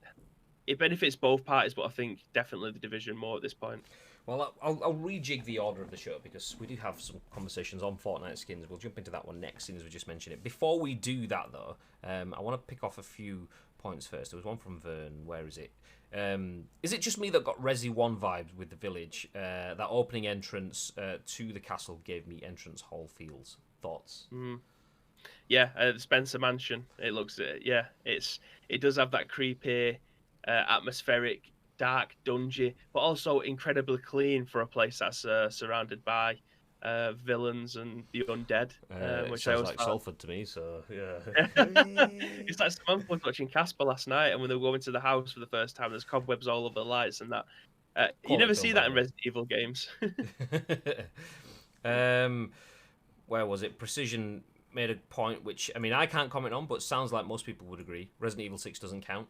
benefits both parties, but I think definitely the Division more at this point. Well, I'll rejig the order of the show because we do have some conversations on Fortnite skins. We'll jump into that one next, since we just mentioned it. Before we do that, though, I want to pick off a few points first. There was one from Vern. Where is it? Is it just me that got Resi 1 vibes with the village? That opening entrance to the castle gave me entrance hall feels. Thoughts? Mm-hmm. Yeah, the Spencer Mansion. It looks, it does have that creepy, atmospheric, dark dungeon, but also incredibly clean for a place that's surrounded by villains and the undead. Which sounds like Salford to me, so yeah. It's like someone was watching Casper last night, and when they were going to the house for the first time, there's cobwebs all over the lights and that. You never see that in Resident Evil games. Where was it? Precision made a point, which, I mean, I can't comment on, but sounds like most people would agree. Resident Evil 6 doesn't count.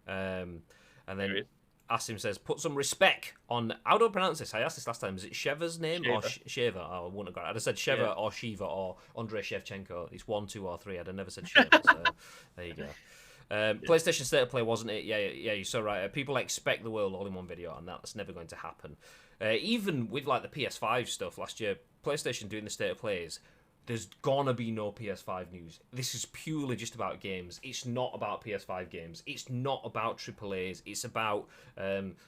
And then Asim says, put some respect on... How do I pronounce this? I asked this last time. Is it Sheva's name or Sheva? Oh, I wouldn't have got it. I'd have said Sheva or Shiva or Andrei Shevchenko. It's 1, 2, or 3. I'd have never said Sheva, so there you go. PlayStation State of Play, wasn't it? Yeah, you're so right. People expect the world all in one video, and that's never going to happen. Even with like the PS5 stuff last year, PlayStation doing the State of Plays, there's gonna be no PS5 news. This is purely just about games. It's not about PS5 games. It's not about AAAs. It's about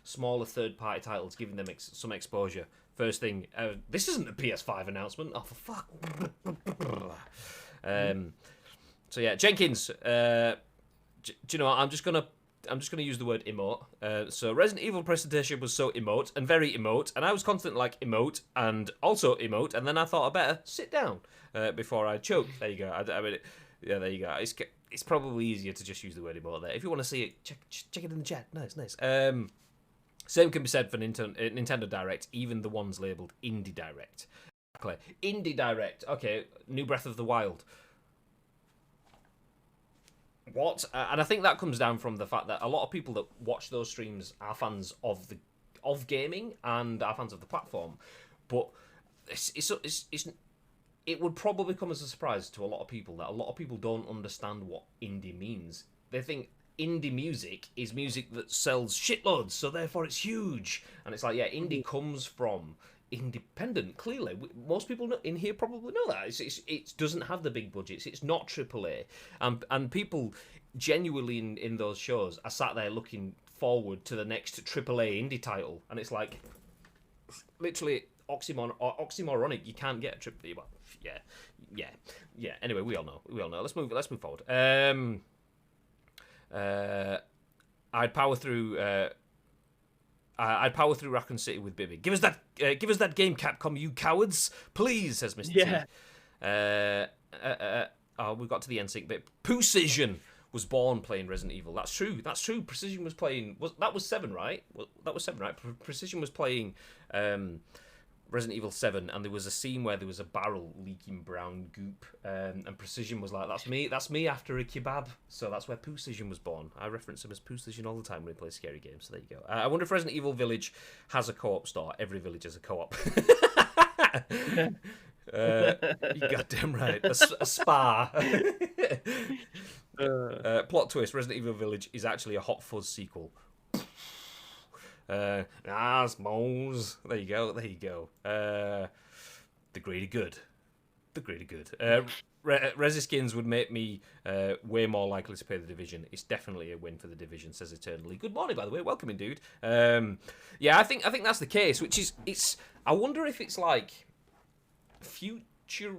smaller third-party titles, giving them some exposure. First thing, this isn't a PS5 announcement. Oh, for fuck. So yeah, Jenkins. Do you know what? I'm just gonna use the word emote. So Resident Evil presentation was so emote and very emote, and I was constantly like emote and also emote, and then I thought I better sit down before I choke. There you go. I mean, yeah, there you go. It's probably easier to just use the word emote there. If you want to see it, check it in the chat. Nice. Same can be said for Nintendo Direct, even the ones labeled Indie Direct. Indie Direct. Okay, new Breath of the Wild. What? And I think that comes down from the fact that a lot of people that watch those streams are fans of gaming and are fans of the platform, but it would probably come as a surprise to a lot of people that a lot of people don't understand what indie means. They think indie music is music that sells shitloads, so therefore it's huge. And it's like, yeah, indie comes from independent. Clearly, most people in here probably know that it doesn't have the big budgets. It's not AAA, and people genuinely in those shows are sat there looking forward to the next AAA indie title, and it's like literally oxymoronic. You can't get a triple. Well, yeah. Anyway, we all know. Let's move forward. I'd power through. I'd power through Raccoon City with Bibby. Give us that game, Capcom, you cowards, please, says Mr. T. We got to the NSYNC bit. Precision was born playing Resident Evil. That's true. Precision was playing. That was 7, right? That was 7, right? Precision was playing Resident Resident Evil 7, and there was a scene where there was a barrel leaking brown goop, and Precision was like, that's me after a kebab. So that's where Precision was born. I reference him as Precision all the time when we play scary games, so there you go. I wonder if Resident Evil Village has a co-op store. Every village has a co-op. You goddamn right. A spa. Plot twist, Resident Evil Village is actually a Hot Fuzz sequel. Bones. There you go. The greater good. Resi skins would make me way more likely to play the Division. It's definitely a win for the Division, says Eternally. Good morning, by the way. Welcome in, dude. Yeah, I think that's the case, which is, I wonder if it's like future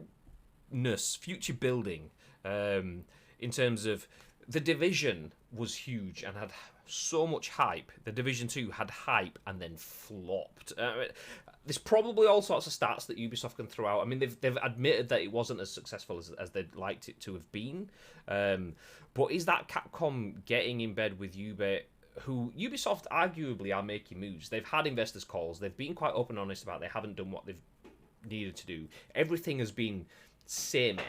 building, in terms of the Division was huge and had so much hype. The Division 2 had hype and then flopped. There's probably all sorts of stats that Ubisoft can throw out. I mean, they've admitted that it wasn't as successful as they'd liked it to have been. But is that Capcom getting in bed with who Ubisoft arguably are making moves? They've had investors' calls. They've been quite open and honest about they haven't done what they've needed to do. Everything has been samey.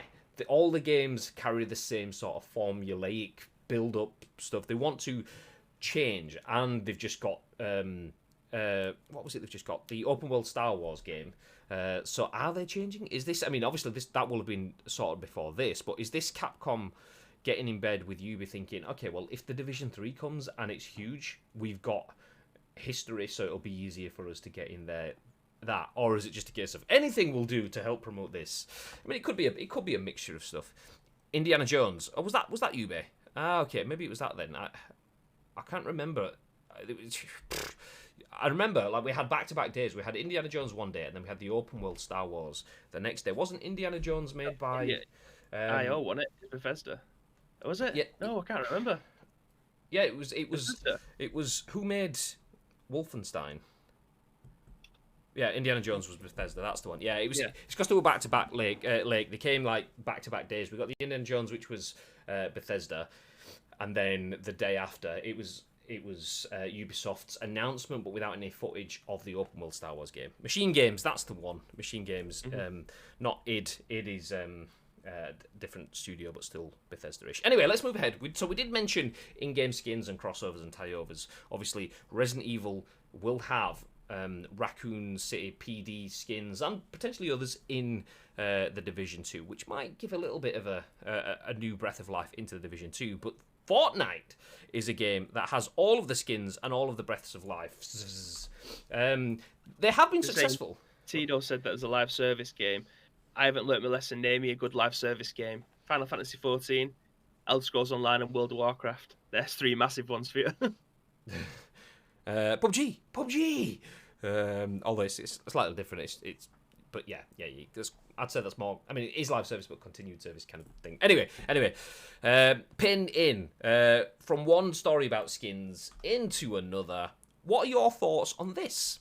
All the games carry the same sort of formulaic build-up stuff. They want to change, and they've just got what was it? They've just got the open world Star Wars game. So are they changing? Is this? I mean, obviously that will have been sorted before this, but is this Capcom getting in bed with Ubi thinking, okay, well, if the Division 3 comes and it's huge, we've got history, so it'll be easier for us to get in there. That, or is it just a case of anything will do to help promote this? I mean, it could be a mixture of stuff. Indiana Jones. Oh, was that Ubi? Ah, okay, maybe it was that then. I can't remember. I remember, like, we had back-to-back days. We had Indiana Jones one day, and then we had the open world Star Wars the next day. Wasn't Indiana Jones made by IO, wasn't it? Bethesda. Was it? Yeah. No, I can't remember. Yeah, it was who made Wolfenstein? Yeah, Indiana Jones was Bethesda. That's the one. Yeah, it was. Yeah. It's because they were back-to-back. They came like back-to-back days. We got the Indiana Jones, which was Bethesda, and then the day after, it was Ubisoft's announcement, but without any footage of the open world Star Wars game. Machine Games, that's the one. Machine Games, not id. Id is different studio, but still Bethesda-ish. Anyway, let's move ahead. So we did mention in-game skins and crossovers and tie-overs. Obviously, Resident Evil will have Raccoon City PD skins and potentially others in the Division 2, which might give a little bit of a new breath of life into the Division 2. But Fortnite is a game that has all of the skins and all of the breaths of life. They have been successful. Tito said that as a live service game. I haven't learnt my lesson. Name me a good live service game. Final Fantasy XIV, Elder Scrolls Online, and World of Warcraft. There's three massive ones for you. PUBG. Although it's slightly different. But yeah. I'd say that's more. I mean, it is live service, but continued service kind of thing. Anyway, pin in from one story about skins into another. What are your thoughts on this?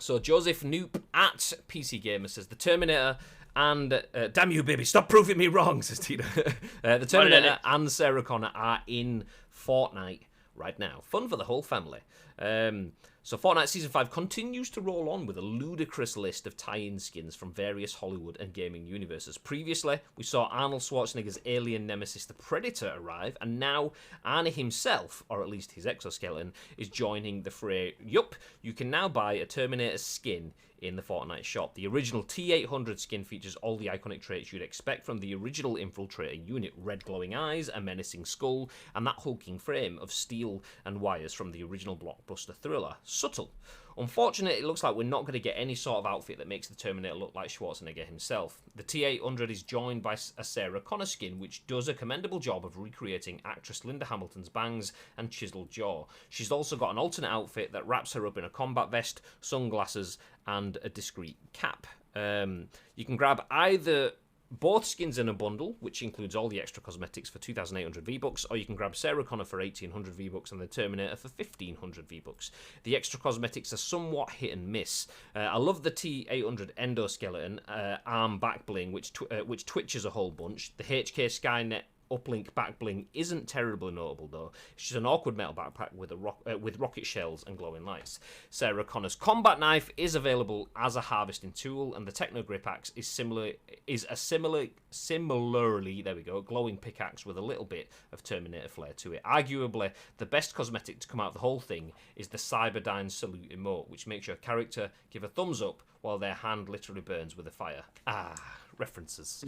So Joseph Knoop at PC Gamer says the Terminator and damn you, baby, stop proving me wrong, says Tina. The Terminator and Sarah Connor are in Fortnite right now. Fun for the whole family. So Fortnite Season 5 continues to roll on with a ludicrous list of tie-in skins from various Hollywood and gaming universes. Previously, we saw Arnold Schwarzenegger's alien nemesis, the Predator, arrive, and now Arnie himself, or at least his exoskeleton, is joining the fray. Yup, you can now buy a Terminator skin in the Fortnite shop. The original T-800 skin features all the iconic traits you'd expect from the original Infiltrator unit: red glowing eyes, a menacing skull, and that hulking frame of steel and wires from the original blockbuster thriller. Subtle. Unfortunately, it looks like we're not going to get any sort of outfit that makes the Terminator look like Schwarzenegger himself. The T-800 is joined by a Sarah Connor skin, which does a commendable job of recreating actress Linda Hamilton's bangs and chiseled jaw. She's also got an alternate outfit that wraps her up in a combat vest, sunglasses, and a discreet cap. You can grab either both skins in a bundle, which includes all the extra cosmetics for 2,800 V-Bucks, or you can grab Sarah Connor for 1,800 V-Bucks and the Terminator for 1,500 V-Bucks. The extra cosmetics are somewhat hit and miss. I love the T-800 endoskeleton arm back bling, which twitches a whole bunch. The HK Skynet uplink back bling isn't terribly notable though. It's just an awkward metal backpack with with rocket shells and glowing lights. Sarah Connor's combat knife is available as a harvesting tool, and the Techno Grip Axe is similarly there we go, glowing pickaxe with a little bit of Terminator flair to it. Arguably, the best cosmetic to come out of the whole thing is the Cyberdyne salute emote, which makes your character give a thumbs up while their hand literally burns with a fire. References.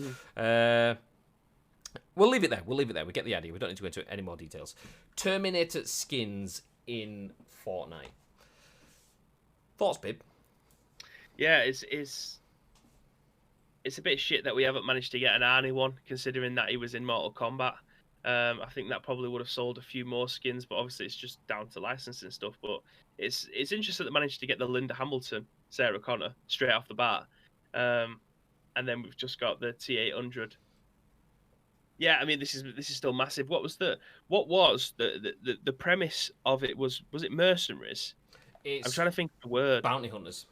We'll leave it there. We get the idea. We don't need to go into any more details. Terminator skins in Fortnite. Thoughts, Bib? Yeah, it's a bit shit that we haven't managed to get an Arnie one, considering that he was in Mortal Kombat. I think that probably would have sold a few more skins, but obviously it's just down to licensing stuff. But it's interesting that they managed to get the Linda Hamilton, Sarah Connor, straight off the bat. And then we've just got the T800. Yeah, I mean this is still massive. What was the premise of it? Was it mercenaries? I'm trying to think of the word. Bounty hunters.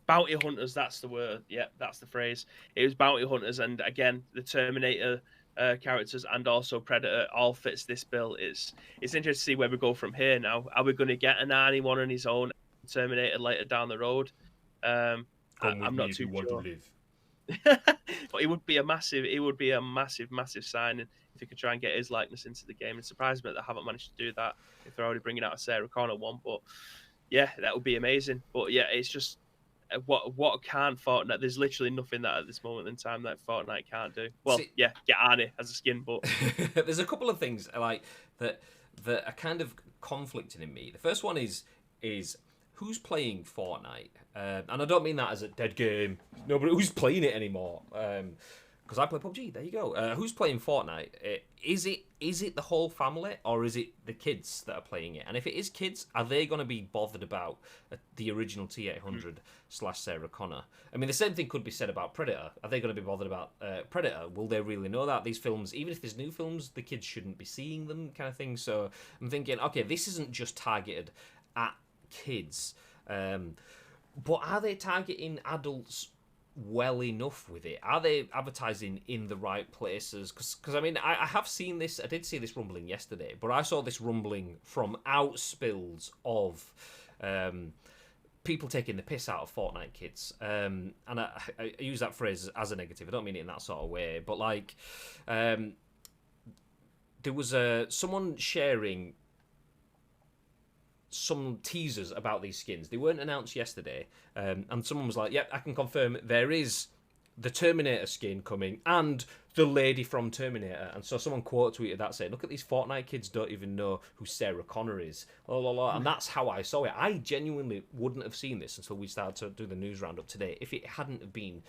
Bounty hunters, that's the word. Yeah, that's the phrase. It was bounty hunters, and again, the Terminator characters and also Predator all fits this bill. It's interesting to see where we go from here now. Are we going to get an Arnie one on his own, Terminator later down the road? I'm not too sure. But it would be a massive signing if they could try and get his likeness into the game. It's surprising that they haven't managed to do that if they're already bringing out a Sarah Connor one. But yeah, that would be amazing. But yeah, it's just what can't Fortnite? There's literally nothing that at this moment in time that Fortnite can't do. Well, yeah, get Arnie as a skin, but there's a couple of things like that are kind of conflicting in me. The first one is who's playing Fortnite, and I don't mean that as a dead game. Nobody who's playing it anymore. Because I play PUBG. There you go. Who's playing Fortnite? Is it the whole family, or is it the kids that are playing it? And if it is kids, are they going to be bothered about the original T800 / Sarah Connor? I mean, the same thing could be said about Predator. Are they going to be bothered about Predator? Will they really know that these films, even if there's new films, the kids shouldn't be seeing them, kind of thing? So I'm thinking, okay, this isn't just targeted at kids, but are they targeting adults well enough with it? Are they advertising in the right places? Because I mean, I have seen this. I did see this rumbling yesterday, but I saw this rumbling from outspills of people taking the piss out of Fortnite kids, and I use that phrase as a negative. I don't mean it in that sort of way, but like there was someone sharing some teasers about these skins. They weren't announced yesterday, and someone was like, yep, I can confirm there is the Terminator skin coming and the lady from Terminator. And so someone quote tweeted that saying, look at these Fortnite kids don't even know who Sarah Connor is. And that's how I saw it. I genuinely wouldn't have seen this until we started to do the news roundup today if it hadn't have been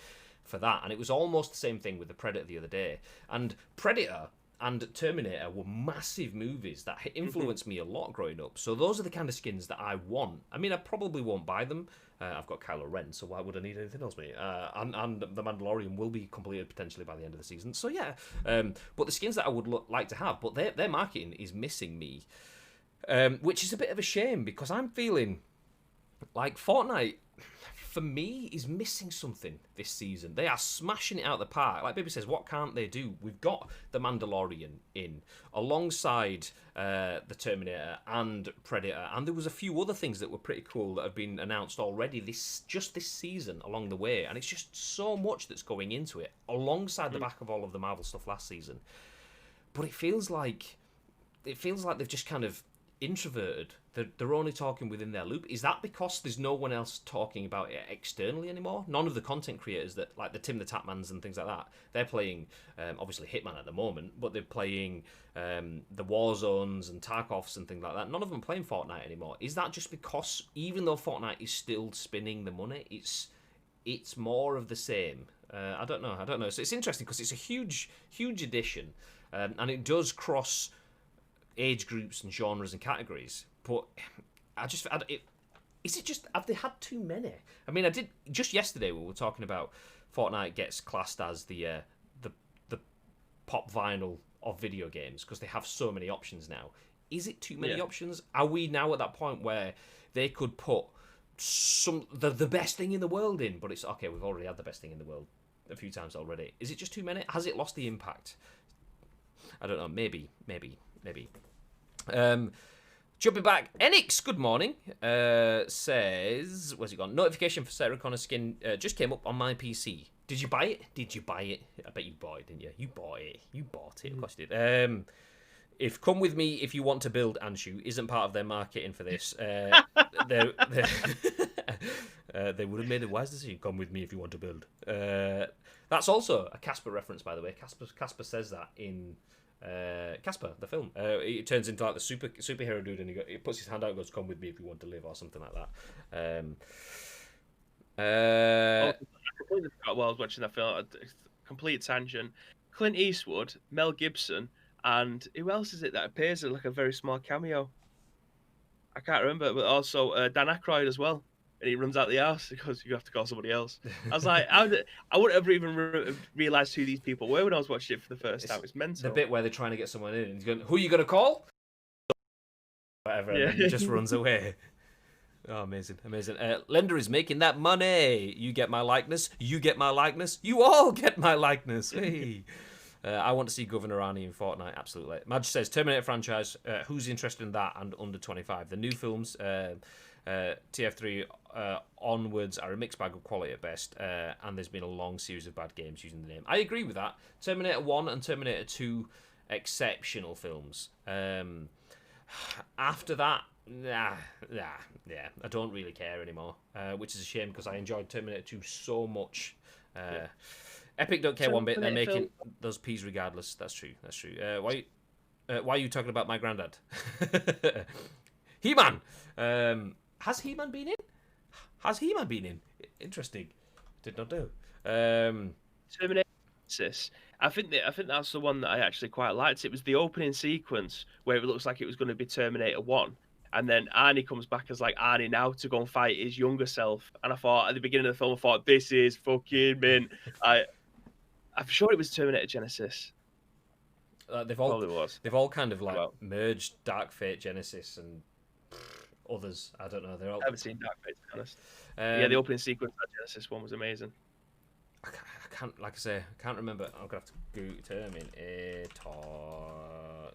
for that. And it was almost the same thing with the Predator the other day. And Predator and Terminator were massive movies that influenced me a lot growing up. So those are the kind of skins that I want. I mean, I probably won't buy them. I've got Kylo Ren, so why would I need anything else, mate? And The Mandalorian will be completed potentially by the end of the season. So yeah, but the skins that I would like to have, but their marketing is missing me, which is a bit of a shame because I'm feeling like Fortnite, for me, is missing something this season. They are smashing it out of the park. Like Baby says, what can't they do? We've got The Mandalorian in, alongside the Terminator and Predator. And there was a few other things that were pretty cool that have been announced already this season along the way. And it's just so much that's going into it, alongside the back of all of the Marvel stuff last season. But it feels like they've just kind of introverted. They're only talking within their loop. Is that because there's no one else talking about it externally anymore? None of the content creators that, like the Tim the Tatmans and things like that, they're playing obviously Hitman at the moment, but they're playing the Warzones and Tarkovs and things like that. None of them are playing Fortnite anymore. Is that just because, even though Fortnite is still spinning the money, it's more of the same? I don't know. So it's interesting because it's a huge addition, and it does cross age groups and genres and categories. But is it just, have they had too many? I mean, just yesterday we were talking about Fortnite gets classed as the pop vinyl of video games because they have so many options now. Is it too many options? Are we now at that point where they could put the best thing in the world in, but it's okay, we've already had the best thing in the world a few times already. Is it just too many? Has it lost the impact? I don't know. Maybe. Jumping back, Enix, good morning, says, where's it gone? Notification for Sarah Connor skin just came up on my PC. Did you buy it? I bet you bought it, didn't you? You bought it. Of course you did. If Come With Me If You Want to Build Anshu isn't part of their marketing for this, they would have made a wise decision. Come with me if you want to build. That's also a Casper reference, by the way. Casper says that in Casper, the film. It turns into like the superhero dude, and he puts his hand out and goes, "Come with me if you want to live," or something like that. I completely forgot while I was watching that film. Complete tangent. Clint Eastwood, Mel Gibson, and who else is it that appears in like a very small cameo? I can't remember, but also Dan Aykroyd as well. And he runs out the house because you have to call somebody else. I was like, I wouldn't have even realised who these people were when I was watching it for the first time. It's mental. The bit where they're trying to get someone in, and he's going, "Who are you going to call?" Whatever, and then he just runs away. Oh, amazing. Lender is making that money. You get my likeness. You get my likeness. You all get my likeness. Hey. I want to see Governor Arnie in Fortnite. Absolutely. Madge says, Terminator franchise. Who's interested in that and under 25? The new films, TF3 onwards, are a mixed bag of quality at best. And there's been a long series of bad games using the name. I agree with that. Terminator 1 and Terminator 2, exceptional films. After that, yeah, I don't really care anymore, which is a shame because I enjoyed Terminator 2 so much. Epic don't care one bit. They're making those P's regardless. That's true. Why are you talking about my granddad? He-Man. Has He-Man been in? Interesting. Did not know. Terminator. I think that's the one that I actually quite liked. It was the opening sequence where it looks like it was going to be Terminator 1. And then Arnie comes back as like Arnie now to go and fight his younger self. And I thought at the beginning of the film, this is fucking mint. I'm sure it was Terminator Genesis. They've all kind of like merged Dark Fate, Genesis, and others. I don't know. I haven't seen Dark Fate, to be honest. Yeah, the opening sequence of that Genesis one was amazing. I can't, like I say, I can't remember. I'm gonna have to go Terminator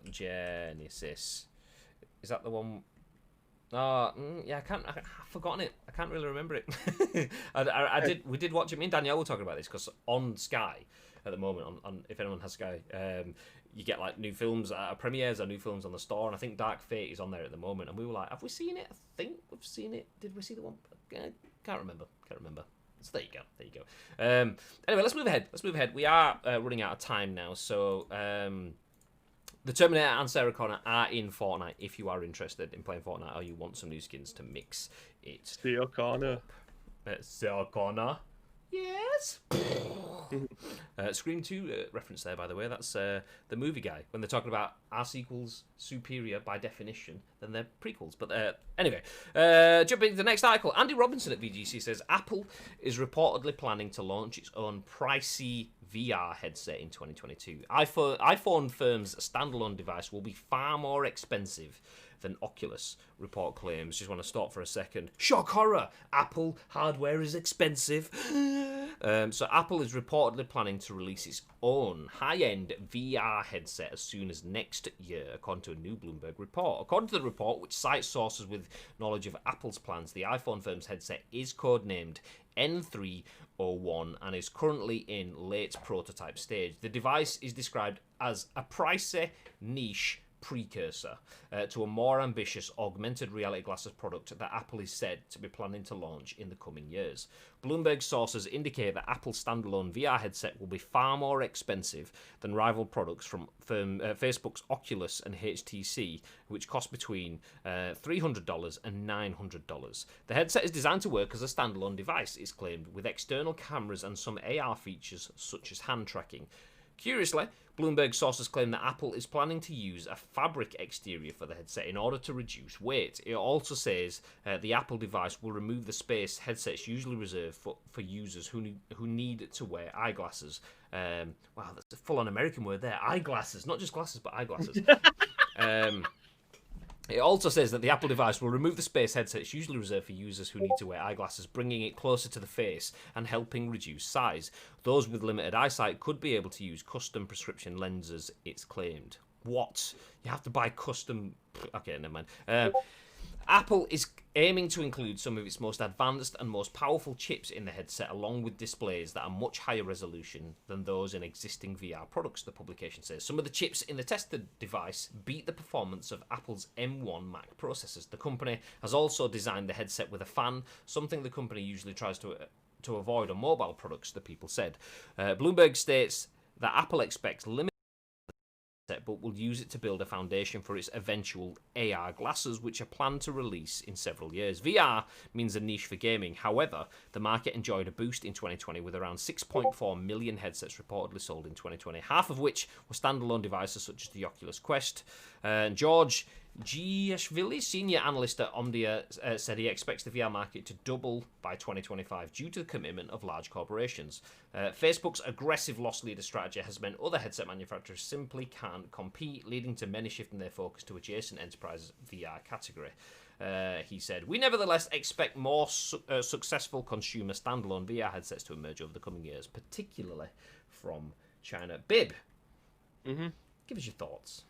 Genesis. Is that the one? Oh, yeah, I've forgotten it. I can't really remember it. We did watch it. Me and Danielle were talking about this because on Sky at the moment, on if anyone has Sky, you get like new films premieres or new films on the store, and I think Dark Fate is on there at the moment. And we were like, have we seen it? I think we've seen it. Did we see the one? Can't remember. So there you go. Anyway, let's move ahead. We are running out of time now, so. The Terminator and Sarah Connor are in Fortnite if you are interested in playing Fortnite or you want some new skins to mix it. Sarah Connor. Sarah Connor. Yes. Scream 2 reference there, by the way. That's the movie guy. When they're talking about are sequels superior by definition than they're prequels. But anyway, jumping to the next article. Andy Robinson at VGC says Apple is reportedly planning to launch its own pricey VR headset in 2022. iPhone firm's standalone device will be far more expensive than Oculus, report claims. Just want to stop for a second. Shock horror! Apple hardware is expensive. So Apple is reportedly planning to release its own high-end VR headset as soon as next year, according to a new Bloomberg report. According to the report, which cites sources with knowledge of Apple's plans, the iPhone firm's headset is codenamed N301 and is currently in late prototype stage. The device is described as a pricey niche precursor to a more ambitious augmented reality glasses product that Apple is said to be planning to launch in the coming years. Bloomberg sources indicate that Apple's standalone VR headset will be far more expensive than rival products from Facebook's Oculus and HTC, which cost between $300 and $900. The headset is designed to work as a standalone device, it's claimed, with external cameras and some AR features such as hand tracking. Curiously, Bloomberg sources claim that Apple is planning to use a fabric exterior for the headset in order to reduce weight. It also says the Apple device will remove the space headsets usually reserved for users who need to wear eyeglasses. Wow, that's a full-on American word there. Eyeglasses, not just glasses, but eyeglasses. It also says that the Apple device will remove the space headsets usually reserved for users who need to wear eyeglasses, bringing it closer to the face and helping reduce size. Those with limited eyesight could be able to use custom prescription lenses, it's claimed. What? You have to buy custom... Okay, never mind. Apple is aiming to include some of its most advanced and most powerful chips in the headset, along with displays that are much higher resolution than those in existing VR products, the publication says. Some of the chips in the tested device beat the performance of Apple's M1 Mac processors. The company has also designed the headset with a fan, something the company usually tries to avoid on mobile products, the people said. Bloomberg states that Apple expects limited, but will use it to build a foundation for its eventual AR glasses, which are planned to release in several years. VR means a niche for gaming. However, the market enjoyed a boost in 2020 with around 6.4 million headsets reportedly sold in 2020, half of which were standalone devices such as the Oculus Quest. George Giashvili, senior analyst at Omdia, said he expects the VR market to double by 2025 due to the commitment of large corporations. Facebook's aggressive loss leader strategy has meant other headset manufacturers simply can't compete, leading to many shifting their focus to adjacent enterprise VR category. He said, "We nevertheless expect more successful consumer standalone VR headsets to emerge over the coming years, particularly from China." Bib, give us your thoughts.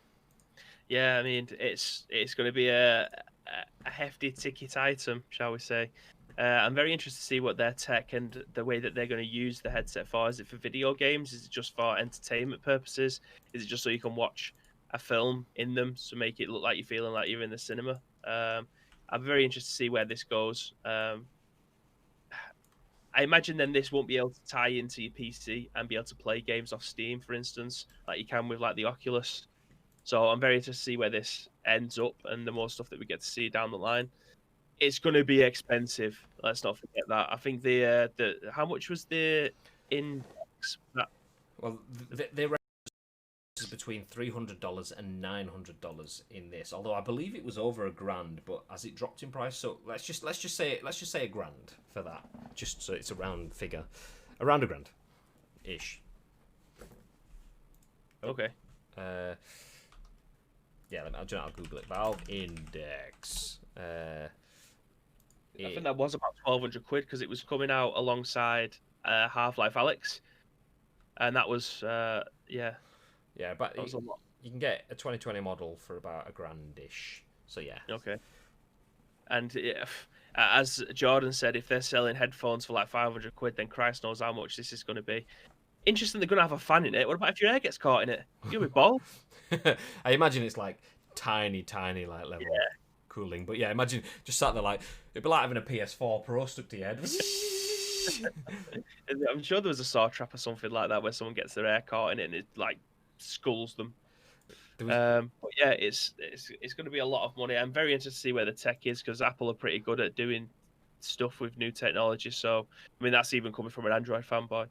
Yeah, I mean, it's going to be a hefty ticket item, shall we say. I'm very interested to see what their tech and the way that they're going to use the headset for. Is it for video games? Is it just for entertainment purposes? Is it just so you can watch a film in them, so make it look like you're feeling like you're in the cinema? I'm very interested to see where this goes. I imagine then this won't be able to tie into your PC and be able to play games off Steam, for instance, like you can with like the Oculus. So I'm very interested to see where this ends up and the more stuff that we get to see down the line. It's going to be expensive. Let's not forget that. I think the how much was the index? Well, they recommend between $300 and $900 in this. Although I believe it was over $1,000, but as it dropped in price, so let's just say $1,000 for that, just so it's a round figure, around $1,000 ish. Okay. Yeah, I'll Google it. Valve Index. I think that was about 1,200 quid because it was coming out alongside Half-Life Alyx, and that was yeah, but that was a lot. You can get a 2020 model for about $1,000-ish. So yeah. Okay. And as Jordan said, if they're selling headphones for like 500 quid, then Christ knows how much this is going to be. Interesting, they're going to have a fan in it. What about if your hair gets caught in it? You'll be bald. I imagine it's like tiny like level cooling. But yeah, imagine just sat there like, it'd be like having a PS4 Pro stuck to your head. I'm sure there was a saw trap or something like that where someone gets their hair caught in it and it like skulls them. But yeah, it's going to be a lot of money. I'm very interested to see where the tech is because Apple are pretty good at doing stuff with new technology. So I mean, that's even coming from an Android fanboy.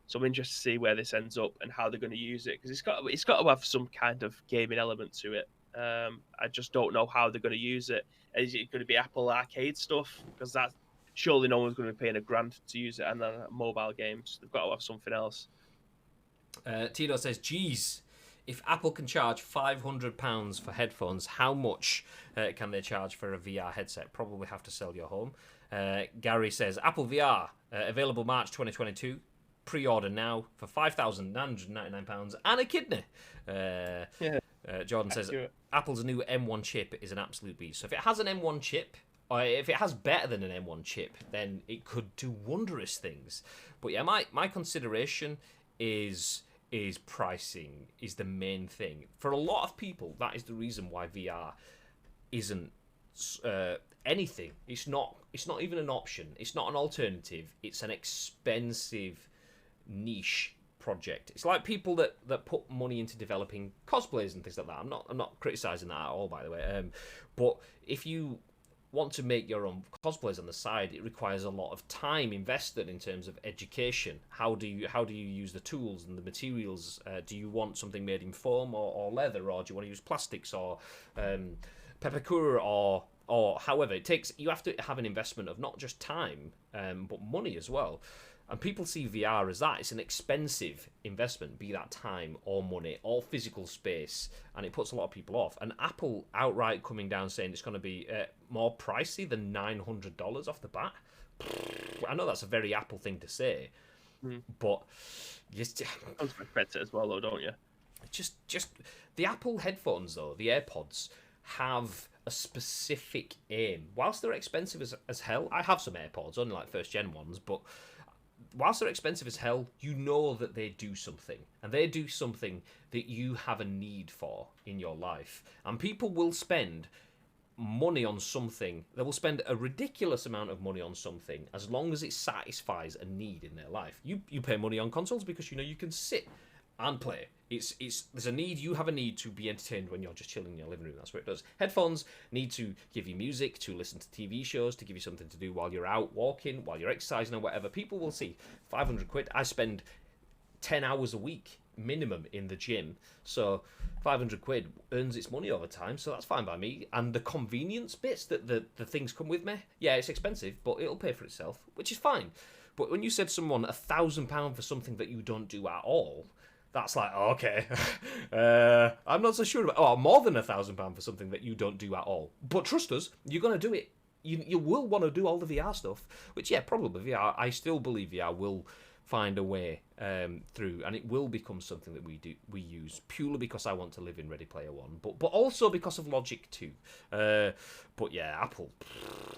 So I'm interested to see where this ends up and how they're going to use it because it's got to have some kind of gaming element to it. I just don't know how they're going to use it. Is it going to be Apple Arcade stuff? Because that surely no one's going to be paying $1,000 to use it, and then mobile games they've got to have something else. Tito says, "Geez, if Apple can charge £500 for headphones, how much can they charge for a VR headset? Probably have to sell your home." Gary says, "Apple VR available March 2022." Pre-order now for £5,999 and a kidney. Jordan says Apple's new M1 chip is an absolute beast. So if it has an M1 chip, or if it has better than an M1 chip, then it could do wondrous things. But yeah, my consideration is pricing is the main thing. For a lot of people, that is the reason why VR isn't anything. It's not even an option. It's not an alternative. It's an expensive niche project. It's like people that put money into developing cosplays and things like that. I'm not criticizing that at all, by the way. But if you want to make your own cosplays on the side, it requires a lot of time invested in terms of education. How do you use the tools and the materials? Do you want something made in foam or leather, or do you want to use plastics or peppercorn or however? You have to have an investment of not just time but money as well. And people see VR as that. It's an expensive investment, be that time or money or physical space, and it puts a lot of people off. And Apple outright coming down saying it's going to be more pricey than $900 off the bat. I know that's a very Apple thing to say, but just Sounds expensive as well, though, don't you? Just the Apple headphones, though, the AirPods, have a specific aim. Whilst they're expensive as hell, I have some AirPods, only like first gen ones, but whilst they're expensive as hell, you know that they do something. And they do something that you have a need for in your life. And people will spend money on something. They will spend a ridiculous amount of money on something as long as it satisfies a need in their life. You pay money on consoles because you know you can sit and play. It's there's a need. You have a need to be entertained when you're just chilling in your living room. That's what it does. Headphones need to give you music, to listen to TV shows, to give you something to do while you're out walking, while you're exercising or whatever. People will see 500 quid. I spend 10 hours a week minimum in the gym, so 500 quid earns its money over time, so that's fine by me. And the convenience bits that the things come with me, yeah, it's expensive, but it'll pay for itself, which is fine. But when you said someone £1,000 for something that you don't do at all, that's like, oh, okay. I'm not so sure about more than £1,000 for something that you don't do at all. But trust us, you're gonna do it. You will want to do all the VR stuff, which probably VR. I still believe VR will find a way through, and it will become something that we use purely because I want to live in Ready Player One, but also because of logic too. But yeah, Apple,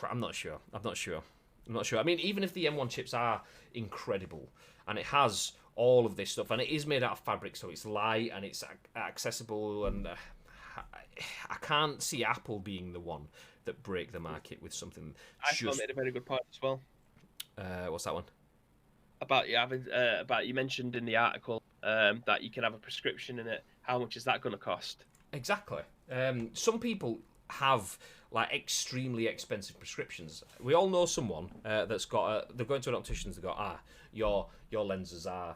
I'm not sure. I mean, even if the M1 chips are incredible, and it has all of this stuff, and it is made out of fabric, so it's light and it's accessible, and I can't see Apple being the one that break the market with something. iPhone made a very good point as well. What's that one? About you mentioned in the article that you can have a prescription in it. How much is that going to cost? Exactly. Some people have like extremely expensive prescriptions. We all know someone that's got. They're going to an optician's. They go, your lenses are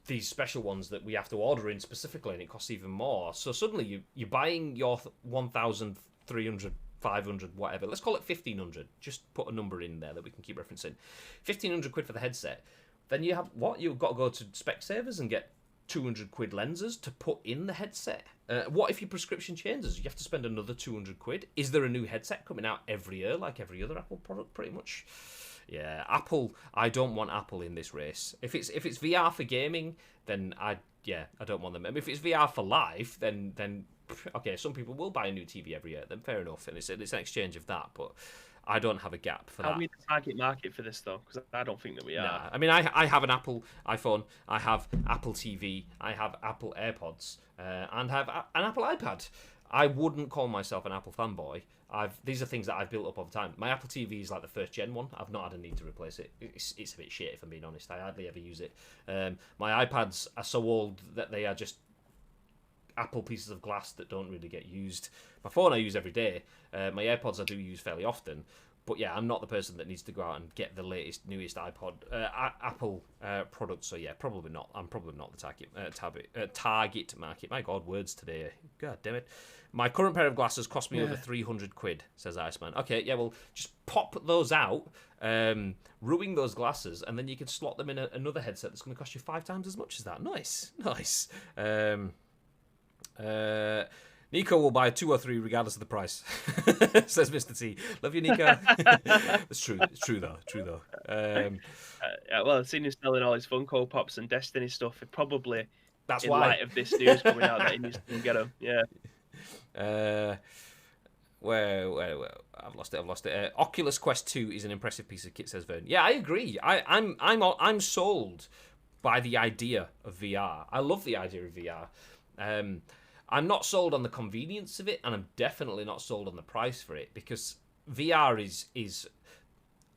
these special ones that we have to order in specifically, and it costs even more. So suddenly you're buying your 1,300. 500, whatever. Let's call it 1,500. Just put a number in there that we can keep referencing. 1,500 quid for the headset. Then you have what? You've got to go to Specsavers and get 200 quid lenses to put in the headset. What if your prescription changes? You have to spend another 200 quid. Is there a new headset coming out every year like every other Apple product pretty much? Yeah, Apple. I don't want Apple in this race. If it's VR for gaming, then I don't want them. And if it's VR for life, then okay, some people will buy a new TV every year. Then fair enough, and it's an exchange of that. But I don't have a gap for that. Are we the target market for this though? Because I don't think that we are. Nah. I mean, I have an Apple iPhone, I have Apple TV, I have Apple AirPods, and have an Apple iPad. I wouldn't call myself an Apple fanboy. These are things that I've built up over time. My Apple TV is like the first gen one. I've not had a need to replace it. It's a bit shit if I'm being honest. I hardly ever use it. My iPads are so old that they are just Apple pieces of glass that don't really get used. My phone I use every day. My AirPods I do use fairly often. But yeah, I'm not the person that needs to go out and get the latest, newest Apple product. So yeah, probably not. I'm probably not the target market. My God, words today. God damn it. My current pair of glasses cost me over 300 quid, says Iceman. Okay, yeah, well, just pop those out, ruin those glasses, and then you can slot them in another headset that's going to cost you 5 times as much as that. Nice. Nico will buy 2 or 3 regardless of the price, says Mr. T. Love you, Nico. It's true. It's true though. Well, I've seen him selling all his Funko Pops and Destiny stuff. It probably, that's in why. light of this news coming out, that he needs to get them. Yeah. Well, I've lost it. Oculus Quest 2 is an impressive piece of kit, says Vern. Yeah, I agree. I'm sold by the idea of VR. I love the idea of VR. I'm not sold on the convenience of it, and I'm definitely not sold on the price for it, because VR is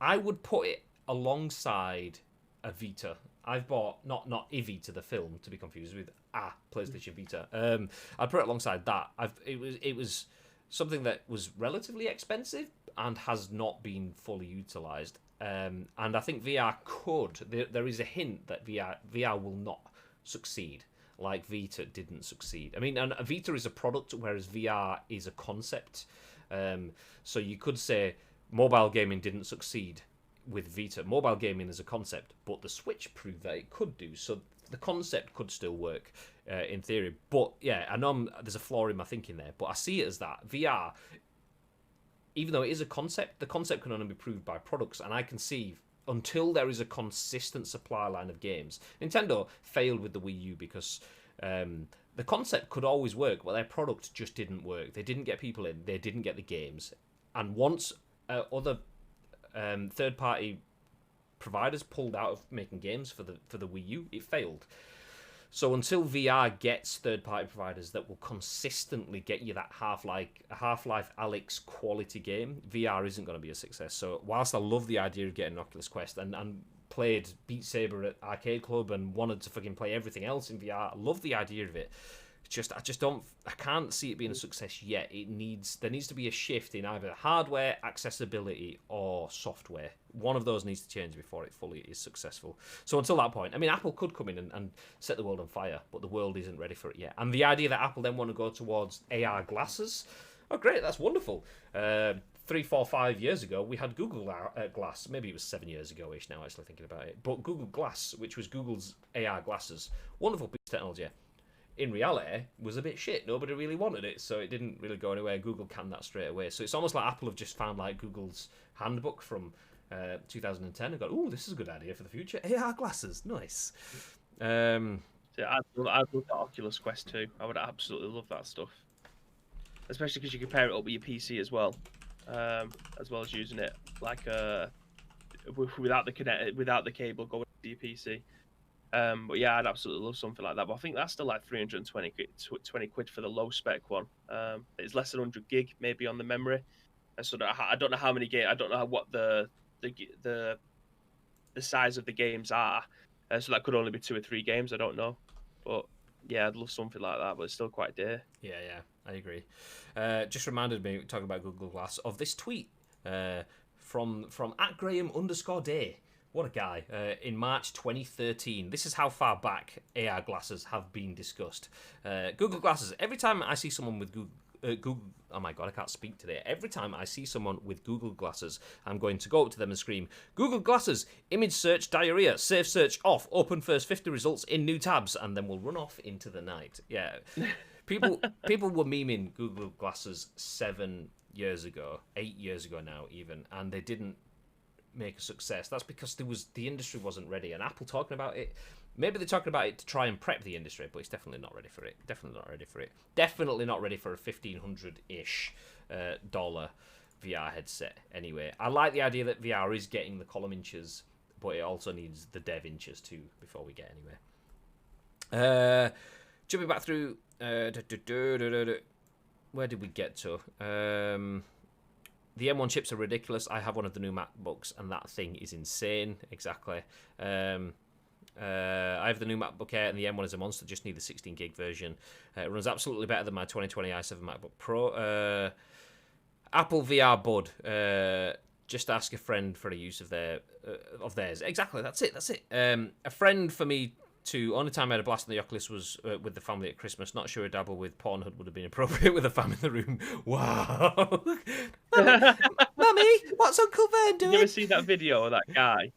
I would put it alongside a Vita. I've bought not a Vita the film, to be confused with a PlayStation Vita. I'd put it alongside that. It was something that was relatively expensive and has not been fully utilized. And I think VR could. There is a hint that VR will not succeed like Vita didn't succeed. I mean, and Vita is a product, whereas VR is a concept. So you could say mobile gaming didn't succeed with Vita. Mobile gaming as a concept, but the Switch proved that it could do. So the concept could still work in theory. But yeah, I know there's a flaw in my thinking there, but I see it as that VR, even though it is a concept, the concept can only be proved by products, and I can see until there is a consistent supply line of games. Nintendo failed with the Wii U because the concept could always work, but their product just didn't work. They didn't get people in, they didn't get the games. And once other third-party providers pulled out of making games for the Wii U, it failed. So until VR gets third-party providers that will consistently get you that Half-Life Alyx quality game, VR isn't going to be a success. So whilst I love the idea of getting an Oculus Quest and played Beat Saber at Arcade Club and wanted to fucking play everything else in VR, I love the idea of it. I can't see it being a success yet. There needs to be a shift in either hardware, accessibility, or software. One of those needs to change before it fully is successful. So until that point, I mean, Apple could come in and set the world on fire, but the world isn't ready for it yet. And the idea that Apple then want to go towards AR glasses, oh great, that's wonderful. 3, 4, 5 years ago, we had Google Glass. Maybe it was 7 years ago-ish now, actually thinking about it. But Google Glass, which was Google's AR glasses, wonderful piece of technology. In reality, was a bit shit. Nobody really wanted it, so it didn't really go anywhere. Google canned that straight away. So it's almost like Apple have just found like Google's handbook from 2010 and got, ooh, this is a good idea for the future. AR glasses, nice. So I'd love the Oculus Quest 2. I would absolutely love that stuff, especially because you can pair it up with your PC as well as using it like without the cable going to your PC. But yeah, I'd absolutely love something like that. But I think that's still like 320 quid for the low spec one. It's less than 100 gig maybe on the memory. And so I don't know how many games. I don't know what the size of the games are. So that could only be 2 or 3 games. I don't know. But yeah, I'd love something like that. But it's still quite dear. Yeah, I agree. Just reminded me, talking about Google Glass, of this tweet from @Graham_day. What a guy. In March 2013. This is how far back AR glasses have been discussed. Google Glasses. Every time I see someone with Google... Oh my god, I can't speak today. Every time I see someone with Google Glasses, I'm going to go up to them and scream, Google Glasses, image search, diarrhea, safe search, off, open first 50 results in new tabs, and then we'll run off into the night. Yeah. People were memeing Google Glasses 7 years ago, 8 years ago now even, and they didn't make a success. That's because the industry wasn't ready, and Apple talking about it, maybe they're talking about it to try and prep the industry, but it's definitely not ready for it. Definitely not ready for a $1,500-ish dollar VR headset anyway. I like the idea that VR is getting the column inches, but it also needs the dev inches too before we get anywhere. Jumping back through where did we get to? The M1 chips are ridiculous. I have one of the new MacBooks, and that thing is insane. Exactly. I have the new MacBook Air, and the M1 is a monster. Just need the 16 gig version. It runs absolutely better than my 2020 i7 MacBook Pro. Apple VR Bud. Just ask a friend for a use of theirs. Exactly. That's it. A friend for me. Only time I had a blast in the Oculus was with the family at Christmas. Not sure a dabble with Pornhub would have been appropriate with a fam in the room. Wow. Mummy, what's Uncle Vern doing? Did you ever see that video of that guy?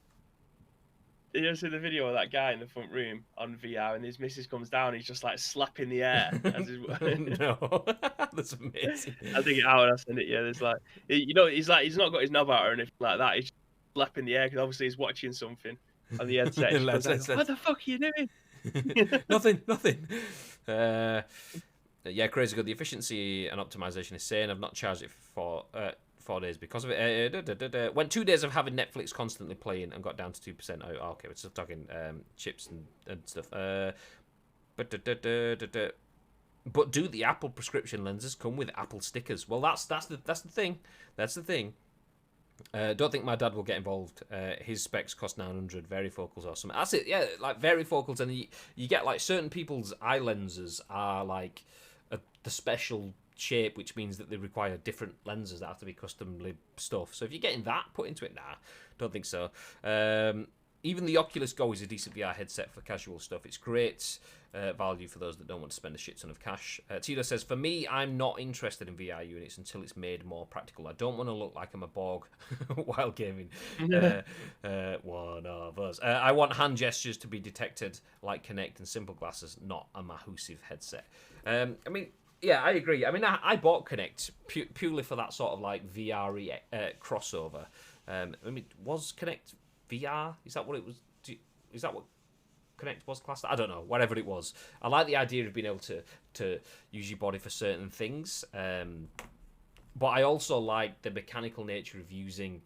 Did you ever see the video of that guy in the front room on VR and his missus comes down, he's just like slapping the air? No. That's amazing. I think I'll send it, yeah. There's like, he's not got his knob out or anything like that. He's just slapping the air because obviously he's watching something on the headset. Like, what the fuck are you doing? Nothing. Yeah, crazy good. The efficiency and optimization is insane. I've not charged it for 4 days because of it. Went 2 days of having Netflix constantly playing and got down to 2%. Oh, okay, we're still talking chips and stuff. But do the Apple prescription lenses come with Apple stickers? Well, that's the thing. That's the thing. Don't think my dad will get involved. His specs cost 900 varifocals or something. That's it. Yeah, like varifocals, and you get like certain people's eye lenses are like the special shape, which means that they require different lenses that have to be customly stuff. So if you're getting that put into it, nah, don't think so. Even the Oculus Go is a decent VR headset for casual stuff. It's great value for those that don't want to spend a shit ton of cash. Tito says, for me, I'm not interested in VR units until it's made more practical. I don't want to look like I'm a Borg while gaming. One of us. I want hand gestures to be detected like Kinect and simple glasses, not a massive headset. I mean, yeah, I agree. I mean, I bought Kinect purely for that sort of like VR crossover. I mean, was Kinect VR? Is that what it was? Is that what Kinect was classed? I don't know. Whatever it was, I like the idea of being able to use your body for certain things. But I also like the mechanical nature of using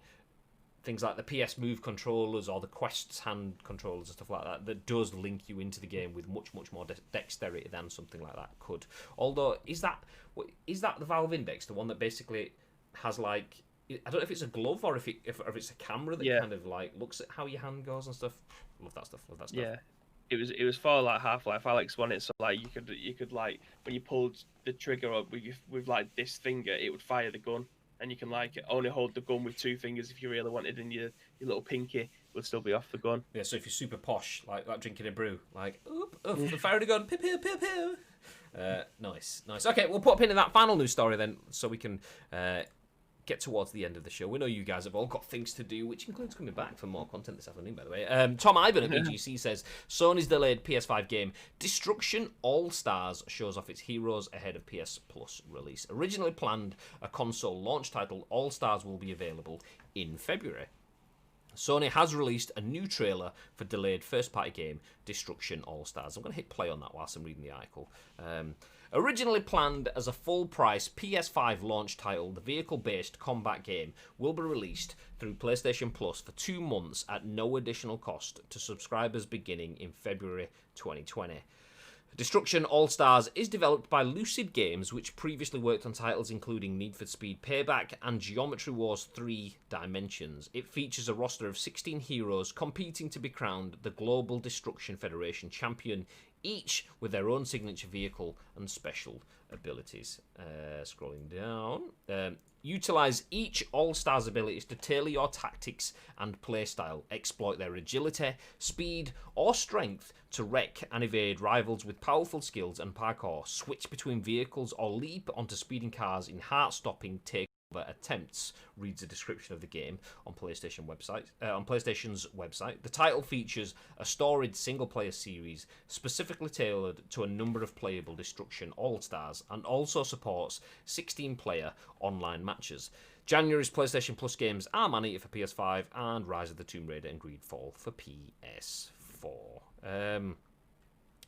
things like the PS Move controllers or the Quest's hand controllers and stuff like that. That does link you into the game with much more dexterity than something like that could. Although, is that the Valve Index, the one that basically has like, I don't know if it's a glove or if it's a camera that kind of like looks at how your hand goes and stuff. Love that stuff. Yeah, it was for like Half-Life Alex won it, so like you could like when you pulled the trigger up with like this finger, it would fire the gun, and you can like only hold the gun with two fingers if you really wanted, and your little pinky would still be off the gun. Yeah, so if you're super posh, like drinking a brew, like fire the gun, pew pew pew pew. Nice. Okay, we'll put a pin in that final news story then, so we can get towards the end of the show. We know you guys have all got things to do, which includes coming back for more content this afternoon, by the way. Tom Ivan at BGC says, Sony's delayed PS5 game Destruction All-Stars shows off its heroes ahead of PS Plus release. Originally planned a console launch title, All-Stars will be available in February. Sony has released a new trailer for delayed first-party game Destruction All-Stars. I'm going to hit play on that whilst I'm reading the article. Originally planned as a full-price PS5 launch title, the vehicle-based combat game will be released through PlayStation Plus for 2 months at no additional cost to subscribers beginning in February 2020. Destruction All-Stars is developed by Lucid Games, which previously worked on titles including Need for Speed Payback and Geometry Wars 3 Dimensions. It features a roster of 16 heroes competing to be crowned the Global Destruction Federation champion, each with their own signature vehicle and special abilities. Scrolling down. Utilize each All-Stars abilities to tailor your tactics and playstyle. Exploit their agility, speed, or strength to wreck and evade rivals with powerful skills and parkour. Switch between vehicles or leap onto speeding cars in heart-stopping takeover attempts, reads a description of the game on PlayStation's website. The title features a storied single-player series specifically tailored to a number of playable Destruction All-Stars and also supports 16-player online matches. January's PlayStation Plus games are Man-Eater for PS5 and Rise of the Tomb Raider and Greedfall for PS4.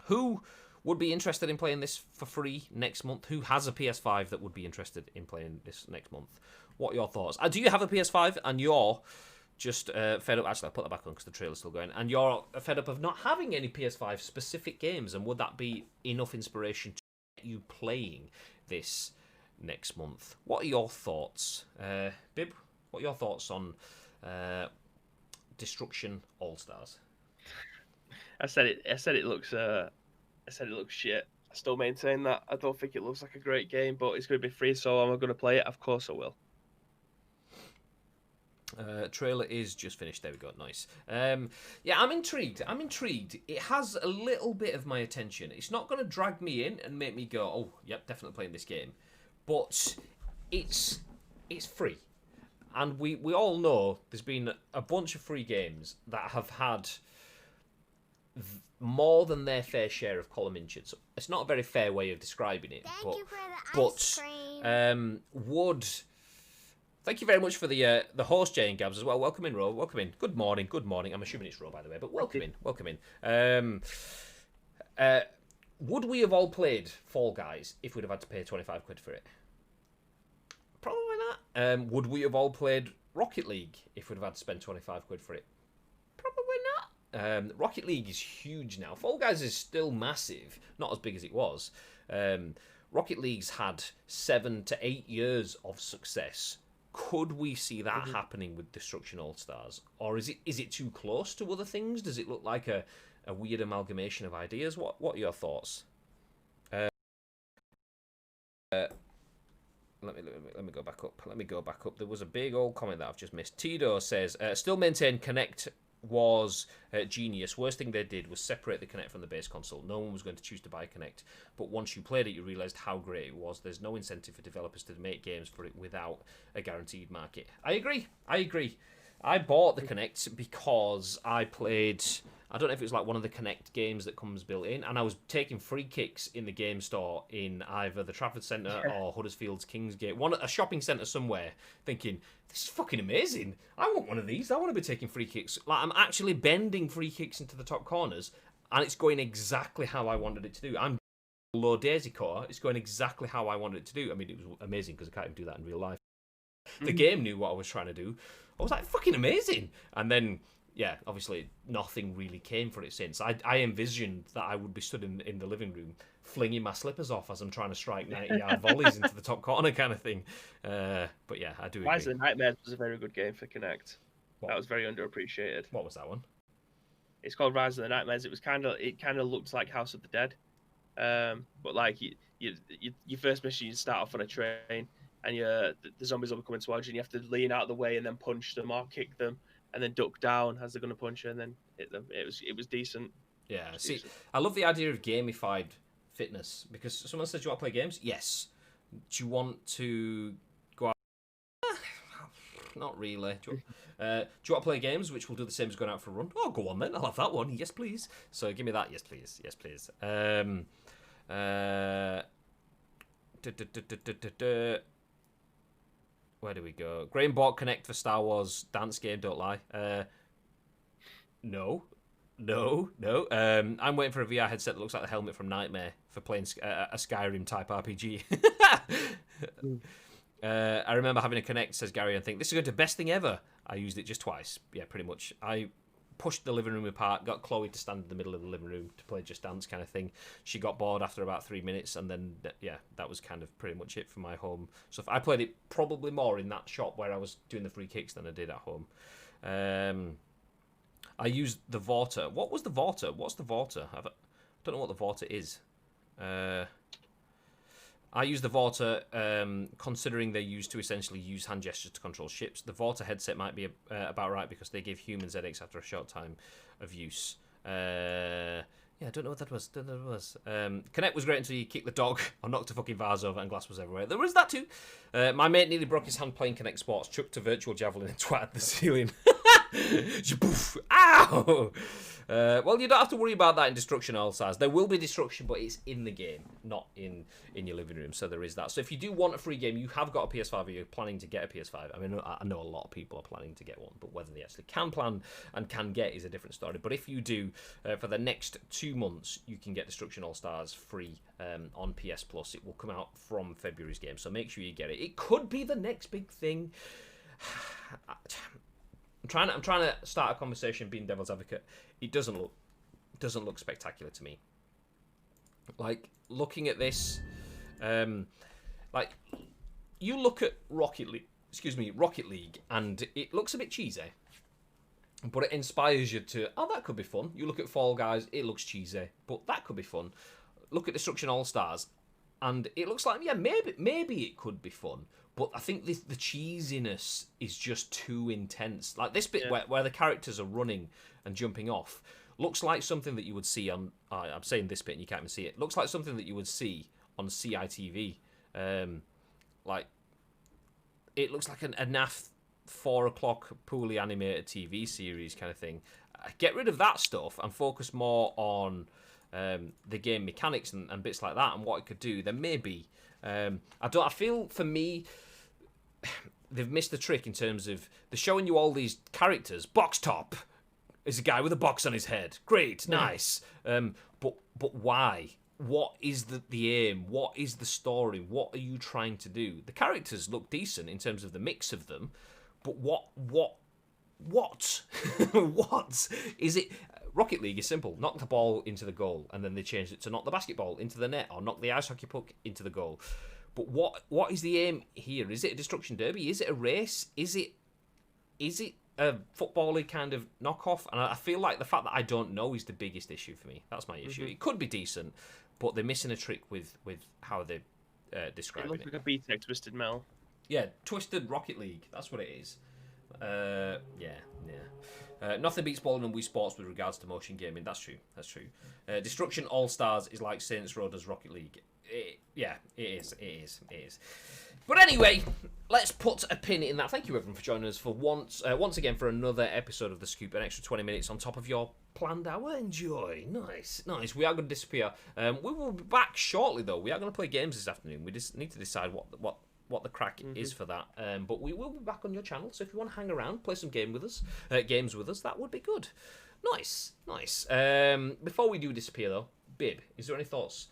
Who would be interested in playing this for free next month? Who has a PS5 that would be interested in playing this next month? What are your thoughts? Do you have a PS5 and you're just fed up? Actually, I'll put that back on because the trailer's still going. And you're fed up of not having any PS5 specific games, and would that be enough inspiration to get you playing this next month? What are your thoughts? Bib, what are your thoughts on Destruction All-Stars? I said it looks shit. I still maintain that. I don't think it looks like a great game, but it's going to be free, so am I going to play it? Of course I will. Trailer is just finished. There we go. Nice. Yeah, I'm intrigued. It has a little bit of my attention. It's not going to drag me in and make me go, oh, yep, definitely playing this game. But it's free. And we all know there's been a bunch of free games that have had more than their fair share of column inches. It's not a very fair way of describing it. Thank you for the ice cream. Thank you very much for the host, Jay and Gabs, as well. Welcome in, Ro. Welcome in. Good morning. I'm assuming it's Ro, by the way, but welcome in. Would we have all played Fall Guys if we'd have had to pay 25 quid for it? Probably not. Would we have all played Rocket League if we'd have had to spend 25 quid for it? Probably not. Rocket League is huge now. Fall Guys is still massive, not as big as it was. Rocket League's had 7 to 8 years of success. Could we see that happening with Destruction All-Stars? Or is it too close to other things? Does it look like a weird amalgamation of ideas? What are your thoughts? Let me go back up. There was a big old comment that I've just missed. Tito says, still maintain Kinect was genius. Worst thing they did was separate the Kinect from the base console. No one was going to choose to buy a Kinect, but once you played it, you realised how great it was. There's no incentive for developers to make games for it without a guaranteed market. I agree. I bought the Kinect because I played... I don't know if it was like one of the Kinect games that comes built in, and I was taking free kicks in the game store in either the Trafford Centre or Huddersfield's Kingsgate, a shopping centre somewhere, thinking, this is fucking amazing. I want one of these. I want to be taking free kicks. Like, I'm actually bending free kicks into the top corners, and it's going exactly how I wanted it to do. I'm low daisy cutter. It's going exactly how I wanted it to do. I mean, it was amazing because I can't even do that in real life. The game knew what I was trying to do. I was like, fucking amazing. And then... yeah, obviously nothing really came for it since. I envisioned that I would be stood in the living room flinging my slippers off as I'm trying to strike 90-yard volleys into the top corner kind of thing. But yeah, I do agree. Rise of the Nightmares was a very good game for Kinect. What? That was very underappreciated. What was that one? It's called Rise of the Nightmares. It kind of looked like House of the Dead, but like your first mission, you start off on a train, and the zombies will be coming towards you, and you have to lean out of the way and then punch them or kick them, and then duck down as they're going to punch you, and then hit them. It was decent. Yeah, see, I love the idea of gamified fitness, because someone says, do you want to play games? Yes. Do you want to go out? Not really. Do you want to play games, which will do the same as going out for a run? Oh, go on then. I'll have that one. Yes, please. So give me that. Yes, please. Yes, please. Where do we go? Graham bought Kinect for Star Wars dance game. Don't lie. No. I'm waiting for a VR headset that looks like the helmet from Nightmare for playing a Skyrim type RPG. I remember having a Kinect, says Gary, and think this is going to be the best thing ever. I used it just twice. Yeah, pretty much. I pushed the living room apart, got Chloe to stand in the middle of the living room to play Just Dance kind of thing. She got bored after about 3 minutes, and then, yeah, that was kind of pretty much it for my home. So I played it probably more in that shop where I was doing the free kicks than I did at home. I used the Vorta. What was the Vorta? What's the Vorta? I don't know what the Vorta is. I use the Vorta, considering they're used to essentially use hand gestures to control ships. The Vorta headset might be about right because they give humans headaches after a short time of use. Yeah, I don't know what that was. Kinect was great until you kicked the dog or knocked a fucking vase over and glass was everywhere. There was that too. My mate nearly broke his hand playing Kinect Sports, chucked a virtual javelin and twatted the ceiling. Ow! Well, you don't have to worry about that in Destruction All Stars. There will be destruction, but it's in the game, not in your living room. So there is that. So if you do want a free game, you have got a PS5 or you're planning to get a PS5. I mean, I know a lot of people are planning to get one, but whether they actually can plan and can get is a different story. But if you do, for the next 2 months, you can get Destruction All Stars free on PS Plus. It will come out from February's game, so make sure you get it. It could be the next big thing. I'm trying to start a conversation being devil's advocate. It doesn't look spectacular to me. Like, looking at this, like, you look at Rocket League, and it looks a bit cheesy, but it inspires you to, oh, that could be fun. You look at Fall Guys, it looks cheesy, but that could be fun. Look at Destruction All Stars, and it looks like, yeah, maybe it could be fun. But I think the cheesiness is just too intense. Like this bit where the characters are running and jumping off looks like something that you would see on... I'm saying this bit and you can't even see it. Looks like something that you would see on CITV. Like, it looks like a naff 4 o'clock poorly animated TV series kind of thing. Get rid of that stuff and focus more on the game mechanics and bits like that and what it could do. Then maybe... I feel, for me... they've missed the trick in terms of they're showing you all these characters. Box Top is a guy with a box on his head. Great, nice. But why? What is the aim? What is the story? What are you trying to do? The characters look decent in terms of the mix of them, but what what is it? Rocket League is simple. Knock the ball into the goal, and then they changed it to knock the basketball into the net or knock the ice hockey puck into the goal. But what is the aim here? Is it a destruction derby? Is it a race? Is it a football-y kind of knockoff? And I feel like the fact that I don't know is the biggest issue for me. That's my issue. It could be decent, but they're missing a trick with how they describe it. It looks like a BTEC Twisted Metal. Yeah, Twisted Rocket League. That's what it is. Yeah. Nothing beats bowling and Wii Sports with regards to motion gaming. That's true. Destruction All Stars is like Saints Row does Rocket League. It is. But anyway, let's put a pin in that. Thank you, everyone, for joining us for once again for another episode of The Scoop. An extra 20 minutes on top of your planned hour. Enjoy. Nice. We are going to disappear. We will be back shortly, though. We are going to play games this afternoon. We just need to decide what the crack is for that. But we will be back on your channel, so if you want to hang around, play some games with us, that would be good. Nice. Before we do disappear, though, Bib, is there any thoughts?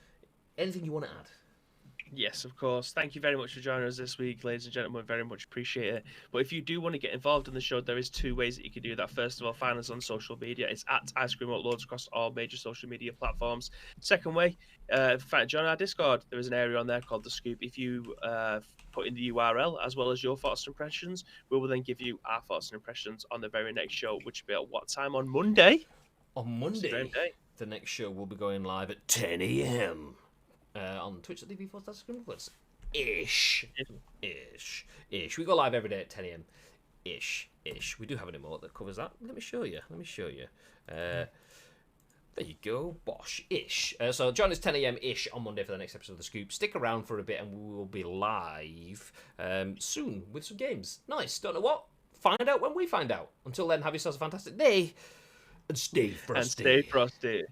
Anything you want to add? Yes, of course. Thank you very much for joining us this week, ladies and gentlemen. Very much appreciate it. But if you do want to get involved in the show, there is two ways that you can do that. First of all, find us on social media. It's at Ice Cream Uploads across all major social media platforms. Second way, join our Discord. There is an area on there called The Scoop. If you put in the URL as well as your thoughts and impressions, we will then give you our thoughts and impressions on the very next show, which will be at what time on Monday? On Monday, the next show will be going live at 10 a.m. On twitch.tv/screenplays. Ish. We go live every day at 10 a.m. Ish. We do have an emote that covers that. Let me show you. There you go. Bosh. Ish. So join us 10 a.m. ish on Monday for the next episode of The Scoop. Stick around for a bit and we will be live soon with some games. Nice. Don't know what? Find out when we find out. Until then, have yourselves a fantastic day and stay frosty.